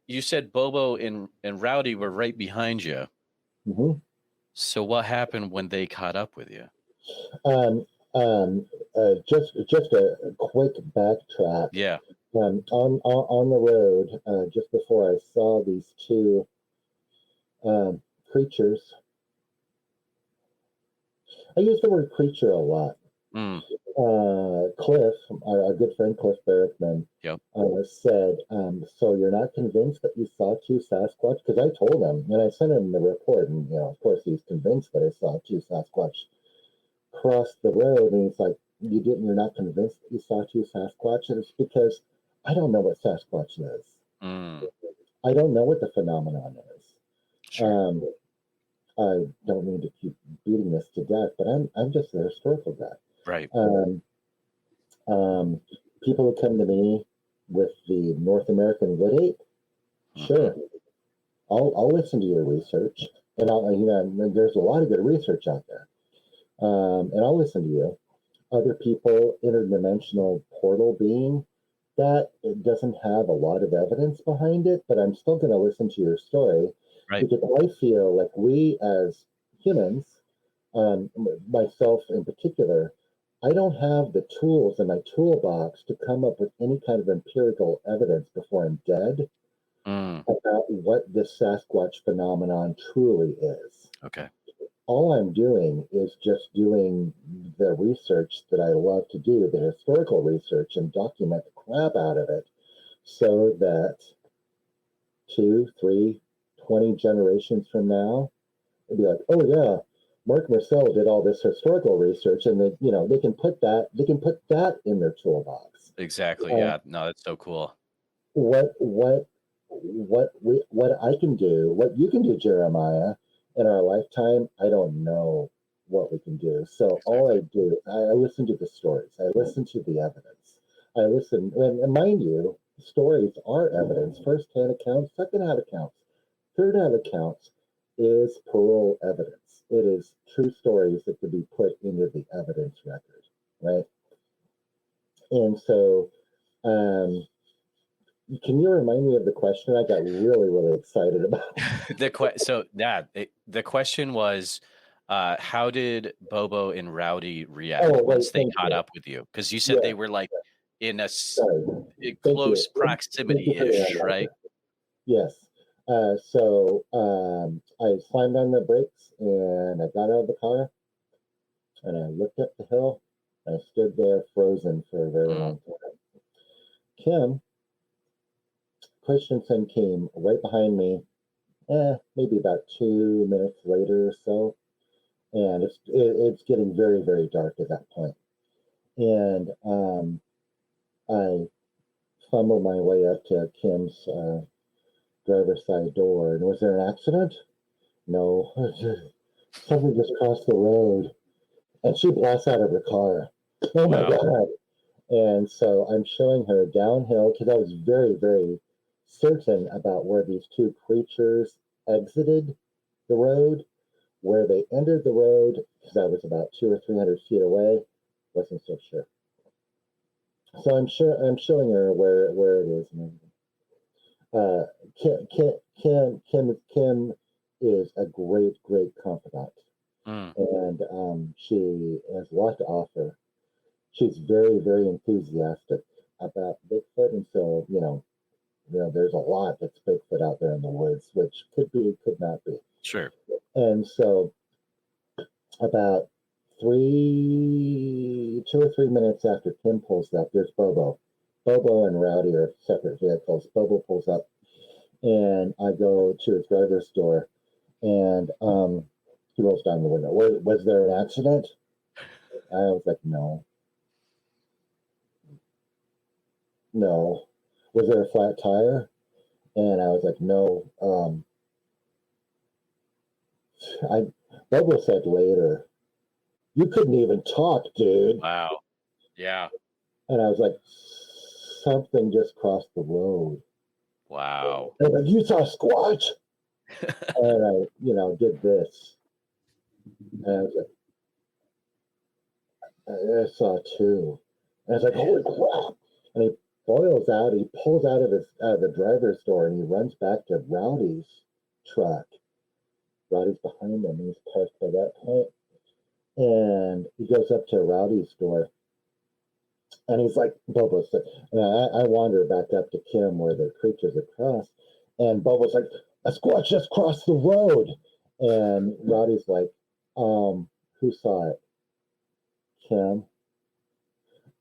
you said Bobo and Rowdy were right behind you. Mm-hmm. So what happened when they caught up with you? Just a quick backtrack. Yeah. On the road, just before I saw these two creatures, I use the word creature a lot. Cliff, our good friend Cliff Berrickman, said, "So you're not convinced that you saw two Sasquatch?" Because I told him, and I sent him the report, and of course he's convinced that I saw two Sasquatch cross the road, and he's like, "You're not convinced that you saw two Sasquatch?" And it's because I don't know what Sasquatch is. I don't know what the phenomenon is. Sure. I don't mean to keep beating this to death, but I'm just a historical guy. Right. People who come to me with the North American wood ape, sure, I'll listen to your research, and there's a lot of good research out there, and I'll listen to you. Other people, interdimensional portal being, that it doesn't have a lot of evidence behind it, but I'm still going to listen to your story, right? Because I feel like we as humans, myself in particular, I don't have the tools in my toolbox to come up with any kind of empirical evidence before I'm dead about what this Sasquatch phenomenon truly is. Okay. All I'm doing is just doing the research that I love to do, the historical research, and document the crap out of it so that 2, 3, 20 generations from now, it'll be like, oh yeah, Marc Myrsell did all this historical research, and they can put that in their toolbox. Exactly. Yeah. No, that's so cool. What I can do, what you can do, Jeremiah, in our lifetime, I don't know what we can do. So all I do, I listen to the stories. I listen to the evidence. I listen, and mind you, stories are evidence. First-hand accounts, second-hand accounts, third-hand accounts is parole evidence. It is true stories that could be put into the evidence record, right? And so, can you remind me of the question? I got really, really excited about the question was, How did Bobo and Rowdy react once they caught up with you? Because you said they were like in a close proximity-ish, right? Yes. So I slammed on the brakes and I got out of the car and I looked up the hill and I stood there frozen for a very long time. Christensen came right behind me, maybe about 2 minutes later or so. And it's getting very, very dark at that point. And I fumbled my way up to Kim's driver's side door. And was there an accident? No. Something just crossed the road. And she blasts out of her car. Oh my God. And so I'm showing her downhill because I was very, very certain about where these two creatures exited the road. Where they entered the road, because I was about 200 or 300 feet away, wasn't so sure. So I'm showing her where it is. Kim is a great confidant, and she has a lot to offer. She's very, very enthusiastic about Bigfoot, and so there's a lot that's Bigfoot out there in the woods, which could be, could not be. Sure. And so about 2 or 3 minutes after Kim pulls up, there's Bobo. Bobo and Rowdy are separate vehicles. Bobo pulls up, and I go to his driver's door, and he rolls down the window. Was there an accident? I was like, no. Was there a flat tire? And I was like, no. Bobo said later, you couldn't even talk, dude. Wow. Yeah. And I was like, something just crossed the road. Wow. And like, you saw Squatch? And I, did this. And I was like, I saw two. And I was like, holy crap. And he boils out, he pulls out of the driver's door and he runs back to Rowdy's truck. Rowdy's behind him. He's parked by that point. And he goes up to Rowdy's door. And he's like, Bobo said, and I wander back up to Kim where the creatures had crossed. And Bobo's like, a Squatch just crossed the road. And Rowdy's like, who saw it? Kim.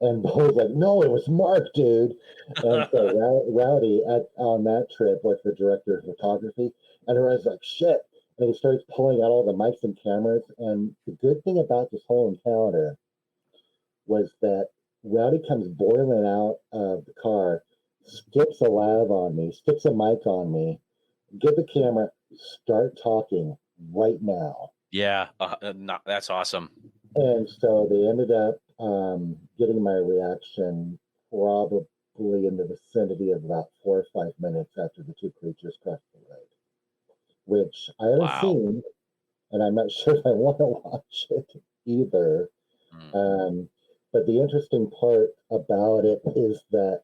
And Bobo's like, no, it was Mark, dude. And so Rowdy on that trip was the director of photography. And Rowdy's like, shit. And he starts pulling out all the mics and cameras. And the good thing about this whole encounter was that Rowdy comes boiling out of the car, sticks a lav on me, sticks a mic on me, get the camera, start talking right now. Yeah, that's awesome. And so they ended up getting my reaction probably in the vicinity of about 4 or 5 minutes after the two creatures crossed the road, which I haven't seen, and I'm not sure if I want to watch it either. But the interesting part about it is that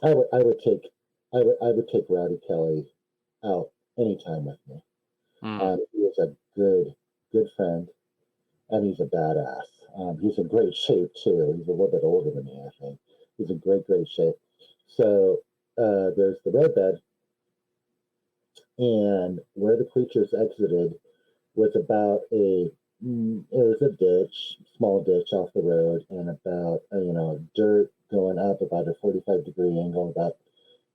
I would take Rowdy Kelly out anytime with me. He is a good friend, and he's a badass. He's in great shape too. He's a little bit older than me, I think. He's in great shape. So there's the roadbed, and where the creatures exited was about a ditch, small ditch off the road, and about dirt going up about a 45-degree angle, about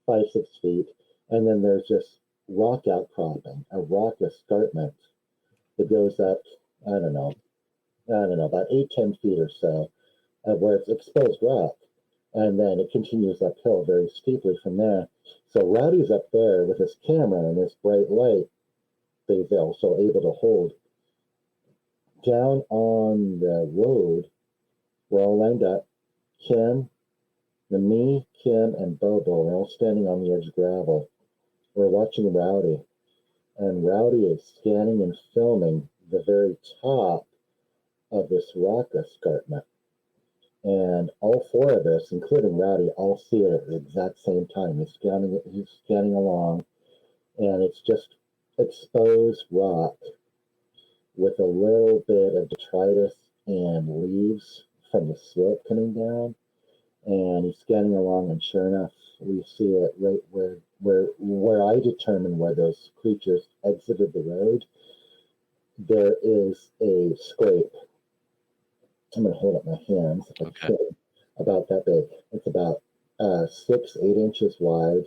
5-6 feet, and then there's just rock outcropping, a rock escarpment that goes up, I don't know, about 8-10 feet or so, where it's exposed rock, and then it continues uphill very steeply from there. So Rowdy's up there with his camera and this bright light that he's also able to hold. Down on the road, we're all lined up. Me, Kim, and Bobo are all standing on the edge of gravel. We're watching Rowdy, and Rowdy is scanning and filming the very top of this rock escarpment. And all four of us, including Rowdy, all see it at the exact same time. He's scanning along, and it's just exposed rock with a little bit of detritus and leaves from the slope coming down. And he's scanning along, and sure enough, we see it right where I determined where those creatures exited the road. There is a scrape. I'm going to hold up my hands if I can. About that big. It's about 6-8 inches wide,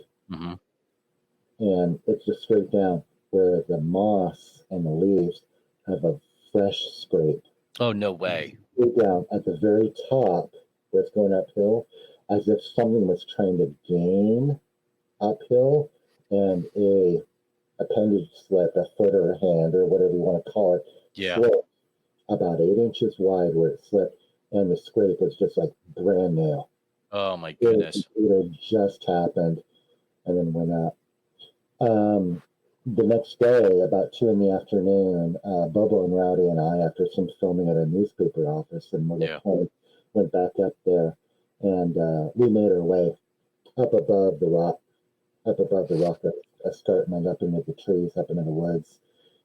and it's just straight down where the moss and the leaves have a fresh scrape. Oh, no way. Straight down at the very top where it's going uphill, as if something was trying to gain uphill, and a appendage slip, a foot or a hand or whatever you want to call it, slipped about 8 inches wide where it slipped, and the scrape was just like brand new. Oh my goodness. It had just happened and then went up. The next day, about 2 p.m, Bobo and Rowdy and I, after some filming at a newspaper office in Morrisette, went back up there, and we made our way up above the rock, escarpment, up into the trees, up into the woods,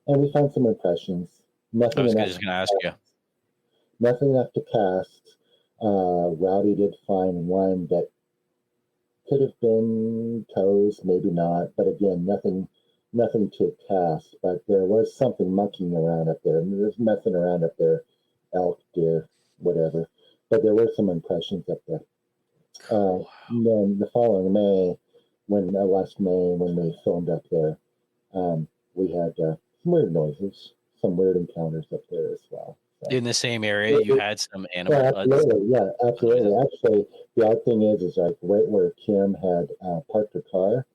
and we found some impressions. Nothing I was just going to ask you. Nothing enough to cast. Rowdy did find one that could have been toes, maybe not, but again, nothing to cast. But there was something monkeying around up there, and there's messing around up there, elk, deer, whatever. But there were some impressions up there. Then the following May, last May, when we filmed up there, we had some weird noises, some weird encounters up there as well. So. In the same area, you had some animal. Yeah, absolutely. Actually, the odd thing is like right where Kim had parked her car,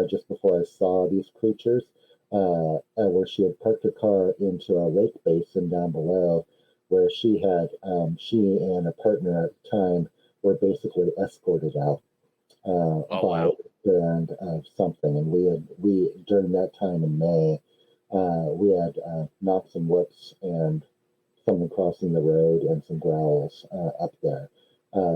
just before I saw these creatures, where she had parked her car into a lake basin down below, where she and a partner at the time were basically escorted out by a band of something. And we during that time in May, we had knocks and whoops and something crossing the road and some growls up there.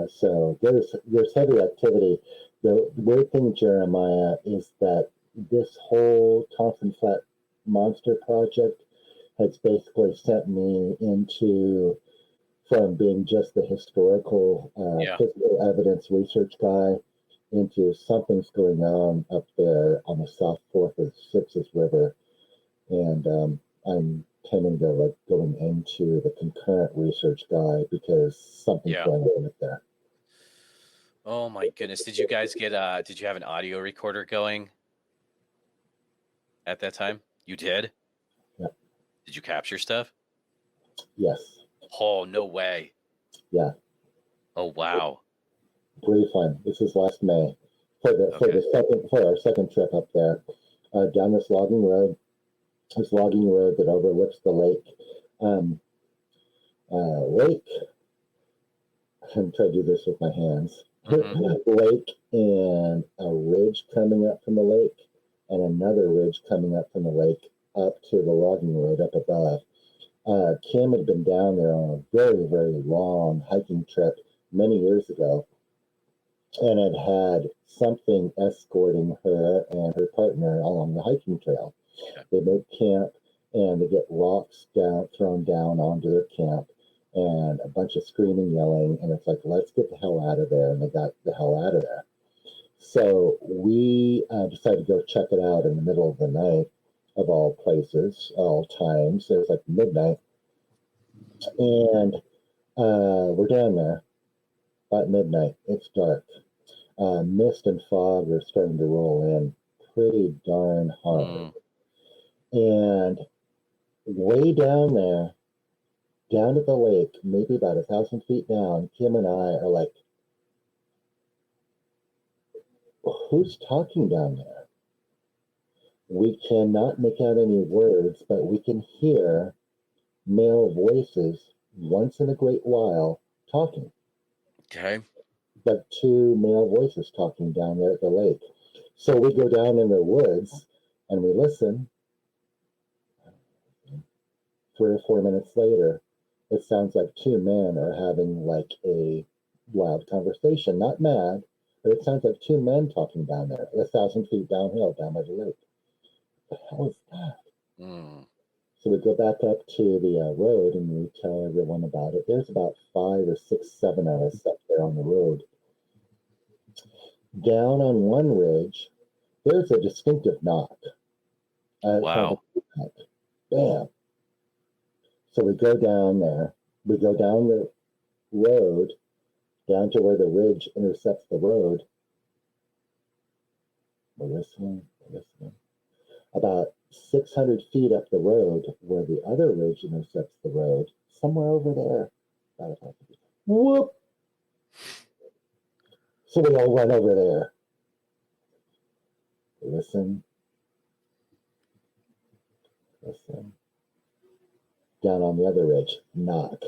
So there's heavy activity. The weird thing, Jeremiah, is that this whole Thompson Flat Monster project has basically sent me from being just the historical physical evidence research guy into something's going on up there on the South Fork of the Sixes River. And I'm tending to going into the concurrent research guy because something's going on up there. Oh my goodness. Did you guys did you have an audio recorder going at that time? You did? Yeah. Did you capture stuff? Yes. Oh, no way. Yeah. Oh, wow. Pretty fun. This is last May for our second trip up there, down this logging road that overlooks the lake. I'm trying to do this with my hands. Lake and a ridge coming up from the lake, and another ridge coming up from the lake up to the logging road up above. Kim had been down there on a very, very long hiking trip many years ago, and had something escorting her and her partner along the hiking trail. They make camp, and they get rocks thrown down onto their camp, and a bunch of screaming, yelling, and it's like, let's get the hell out of there. And they got the hell out of there. So we decided to go check it out in the middle of the night, of all places, all times. It was like midnight. And we're down there about midnight. It's dark. Mist and fog are starting to roll in pretty darn hard. And way down there, down at the lake, maybe about 1,000 feet down, Kim and I are like, who's talking down there? We cannot make out any words, but we can hear male voices once in a great while talking. Okay. Like 2 male voices talking down there at the lake. So we go down in the woods and we listen. 3 or 4 minutes later, it sounds like 2 men are having like a wild conversation. Not mad, but it sounds like 2 men talking down there, 1,000 feet downhill, down by the lake. the hell is that? Mm. So we go back up to the road and we tell everyone about it. There's about 5 or 6, 7 of us up there on the road. Down on one ridge, there's a distinctive knock. Wow. Bam. So we go down there. We go down the road, down to where the ridge intercepts the road. We're listening. About 600 feet up the road, where the other ridge intercepts the road, somewhere over there. Whoop! So we all run over there. Listen. Down on the other ridge, knock.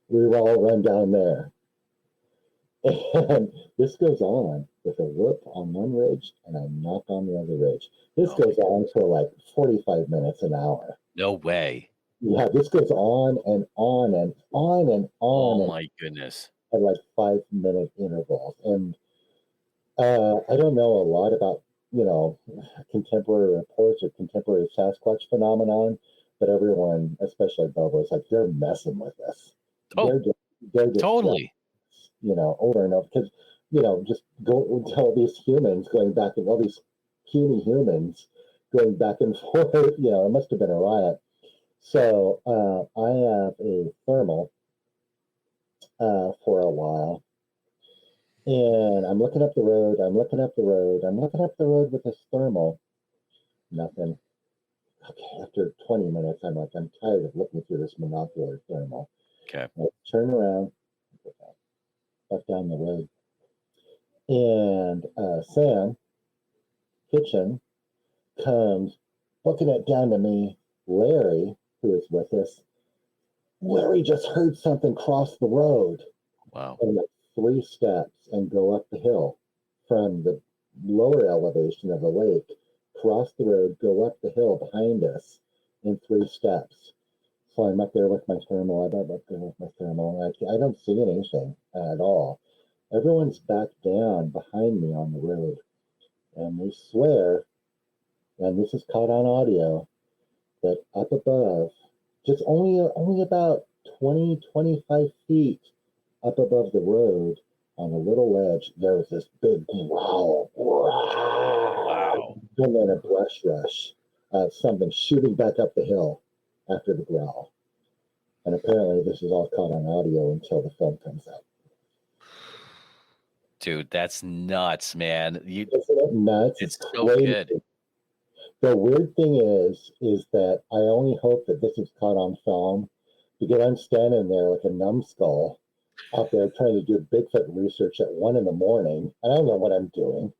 We all run down there. And this goes on with a whoop on one ridge and a knock on the other ridge. This goes on for like 45 minutes, an hour. No way. Yeah, this goes on and on and on and on. Oh my goodness. At like 5-minute intervals. And I don't know a lot about, contemporary reports or contemporary Sasquatch phenomenon, but everyone, especially Bobo, is like, they're messing with us. Oh, they're just totally. Over and over, because just go tell these humans going back, and all these puny humans going back and forth. It must have been a riot. So I have a thermal for a while, and I'm looking up the road. I'm looking up the road with this thermal. Nothing. Okay, after 20 minutes, I'm like, I'm tired of looking through this monocular thermal. Okay. I turn around, back down the road, and Sam Kitchen comes booking it down to me. Larry, who is with us, Larry just heard something cross the road. Wow. And like 3 steps and go up the hill from the lower elevation of the lake, cross the road, go up the hill behind us in 3 steps. So I'm up there with my thermal. I don't see anything at all. Everyone's back down behind me on the road. And they swear, and this is caught on audio, that up above, just only about 20, 25 feet up above the road on a little ledge, there was this big growl. Wow. And then a brush rush of something shooting back up the hill after the growl. And apparently this is all caught on audio until the film comes out. Dude, that's nuts, man. Isn't it nuts? It's so good. The weird thing is that I only hope that this is caught on film, because I'm standing there like a numbskull out there trying to do Bigfoot research at 1 a.m. and I don't know what I'm doing.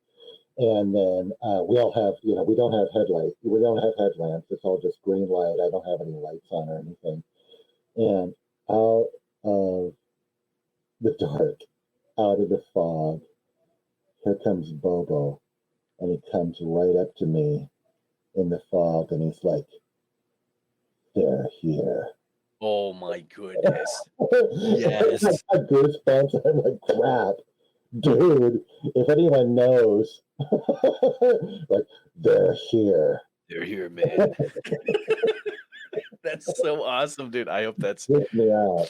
And then we all have, we don't have headlights. We don't have headlamps. It's all just green light. I don't have any lights on or anything. And out of the dark, out of the fog, here comes Bobo. And he comes right up to me in the fog, and he's like, they're here. Oh my goodness. Yes. I got goosebumps. I'm like, crap. Dude, if anyone knows, like, they're here. They're here, man. That's so awesome, dude. I hope that's Get me out.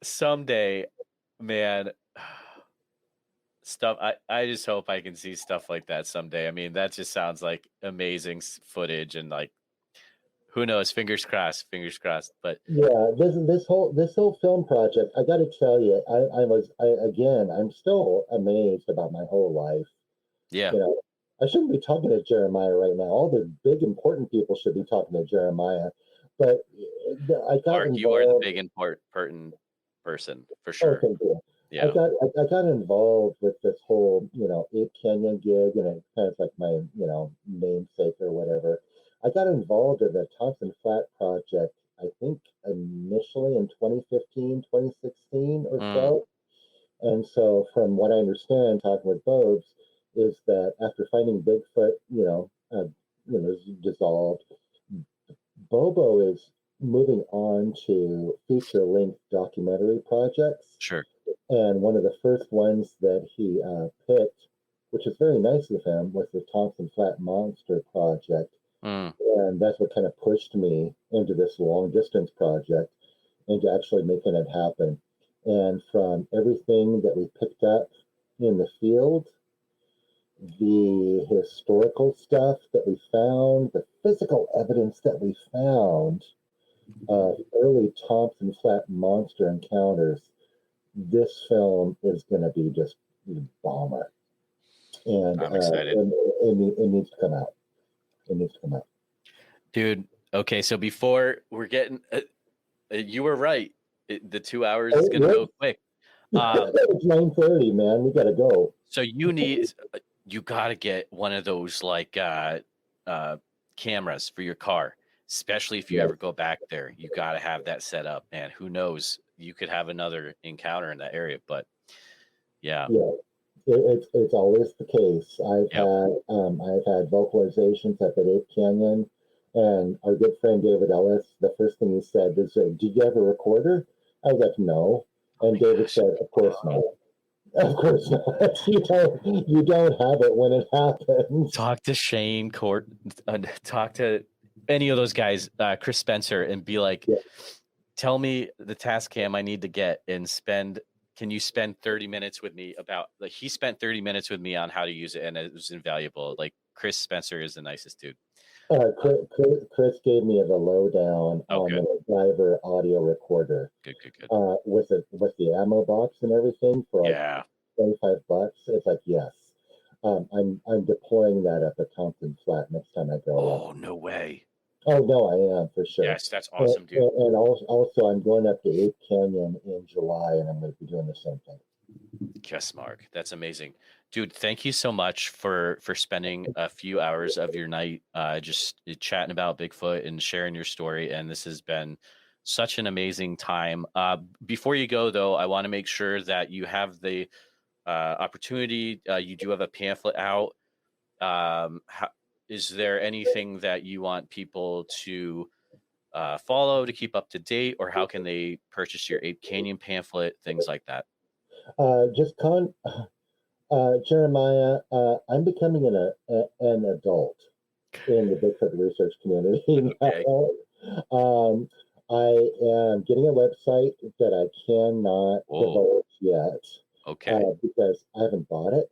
Someday, man. Stuff. I just hope I can see stuff like that someday. I mean, that just sounds like amazing footage, and like, who knows? Fingers crossed. But yeah, this whole film project, I got to tell you, I'm still amazed about my whole life. Yeah. I shouldn't be talking to Jeremiah right now. All the big important people should be talking to Jeremiah, but I got Mark, involved. you are the big important person for sure. Okay, good. Yeah. I got involved with this whole, Ape Canyon gig, and it kind of like my, namesake or whatever. I got involved in the Thompson Flat project, I think initially in 2015, 2016 or so. And so from what I understand, talking with Bobes, is that after finding Bigfoot, dissolved, Bobo is moving on to feature-length documentary projects. Sure. And one of the first ones that he picked which is very nice of him, was the Thompson Flat Monster project. And that's what kind of pushed me into this long distance project, into actually making it happen. And from everything that we picked up in the field, the historical stuff that we found, the physical evidence that we found of early Thompson Flat Monster encounters, this film is going to be just a bomber. And I'm excited. It needs to come out. It needs to come out. Dude, okay, so before we're getting... you were right. The 2 hours is going to go quick. It's 9:30, man. We got to go. So you got to get one of those like cameras for your car, especially if you ever go back there. You got to have that set up, man. Who knows? You could have another encounter in that area, but yeah. It's always the case. I've had vocalizations up at Ape Canyon, and our good friend David Ellis, the first thing he said is, "Do you have a recorder?" I was like, "No," and David said, "Of course not. Of course not. You don't have it when it happens." Talk to Shane Court, talk to any of those guys, Chris Spencer, and be like, "Tell me the task cam I need to get, and can you spend 30 minutes with me about?" Like, he spent 30 minutes with me on how to use it, and it was invaluable. Like, Chris Spencer is the nicest dude. Chris gave me the lowdown on the MacGyver audio recorder. Good. With the ammo box and everything for like $25. It's like, yes. I'm deploying that at the Thompson Flat next time I go. Oh, no way. Oh no, I am for sure. Yes, that's awesome, dude. And also, I'm going up to Ape Canyon in July, and I'm going to be doing the same thing. Yes, Mark, that's amazing, dude. Thank you so much for spending a few hours of your night just chatting about Bigfoot and sharing your story. And this has been such an amazing time. Before you go, though, I want to make sure that you have the opportunity. You do have a pamphlet out. Is there anything that you want people to follow to keep up to date, or how can they purchase your Ape Canyon pamphlet, things like that? Jeremiah, I'm becoming an adult in the Bigfoot research community. Okay. I am getting a website that I cannot divulge yet. Okay. Because I haven't bought it.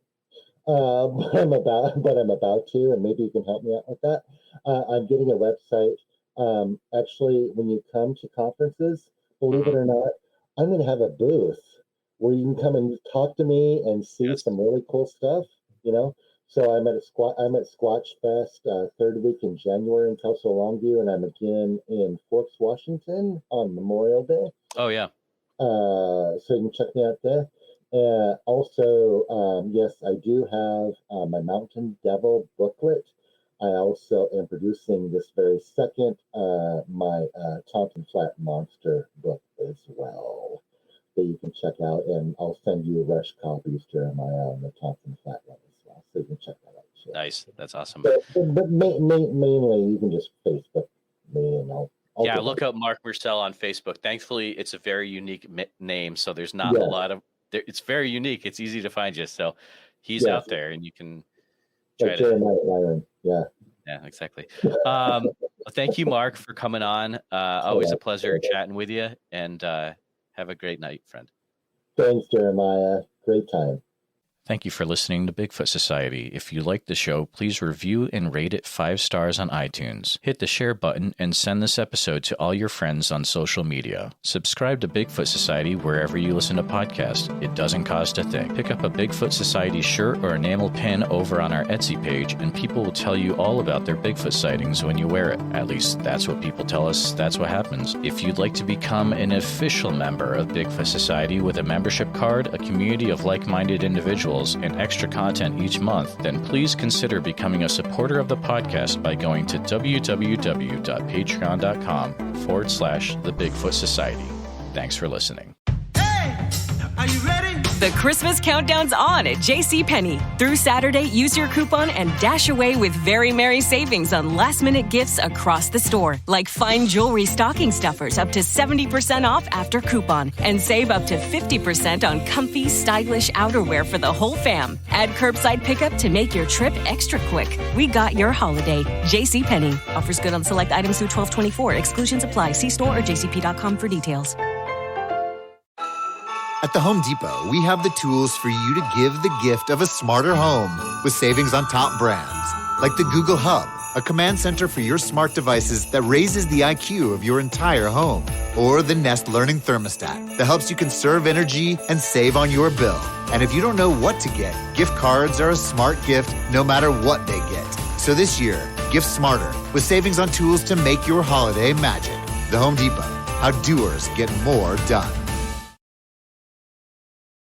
But I'm about to, and maybe you can help me out with that. I'm getting a website. Actually, when you come to conferences, believe it or not, I'm going to have a booth where you can come and talk to me and see some really cool stuff. So I'm at Squatch Fest third week in January in Kelso Longview, and I'm again in Forks, Washington on Memorial Day. Oh yeah. So you can check me out there. Also, yes, I do have my Mountain Devil booklet. I also am producing this very second my Thompson Flat Monster book as well that you can check out, and I'll send you rush copies, Jeremiah, on the Thompson Flat one as well, so you can check that out. Sure. Nice, that's awesome. But mainly, you can just Facebook me, and I'll look up Marc Myrsell on Facebook. Thankfully, it's a very unique name, so there's not a lot of. It's very unique. It's easy to find you. So he's out there, and you can try to. Yeah, exactly. Thank you, Mark, for coming on. Always a pleasure chatting with you, and have a great night, friend. Thanks, Jeremiah. Great time. Thank you for listening to Bigfoot Society. If you like the show, please review and rate it 5 stars on iTunes. Hit the share button and send this episode to all your friends on social media. Subscribe to Bigfoot Society wherever you listen to podcasts. It doesn't cost a thing. Pick up a Bigfoot Society shirt or enamel pin over on our Etsy page, and people will tell you all about their Bigfoot sightings when you wear it. At least that's what people tell us. That's what happens. If you'd like to become an official member of Bigfoot Society with a membership card, a community of like-minded individuals, and extra content each month, then please consider becoming a supporter of the podcast by going to www.patreon.com/The Bigfoot Society. Thanks for listening. Hey, are you ready? The Christmas countdown's on at JCPenney. Through Saturday, use your coupon and dash away with very merry savings on last-minute gifts across the store, like fine jewelry stocking stuffers up to 70% off after coupon, and save up to 50% on comfy, stylish outerwear for the whole fam. Add curbside pickup to make your trip extra quick. We got your holiday. JCPenney. Offers good on select items through 12/24. Exclusions apply. See store or jcp.com for details. At the Home Depot, we have the tools for you to give the gift of a smarter home with savings on top brands, like the Google Hub, a command center for your smart devices that raises the IQ of your entire home, or the Nest Learning Thermostat that helps you conserve energy and save on your bill. And if you don't know what to get, gift cards are a smart gift no matter what they get. So this year, gift smarter with savings on tools to make your holiday magic. The Home Depot, how doers get more done.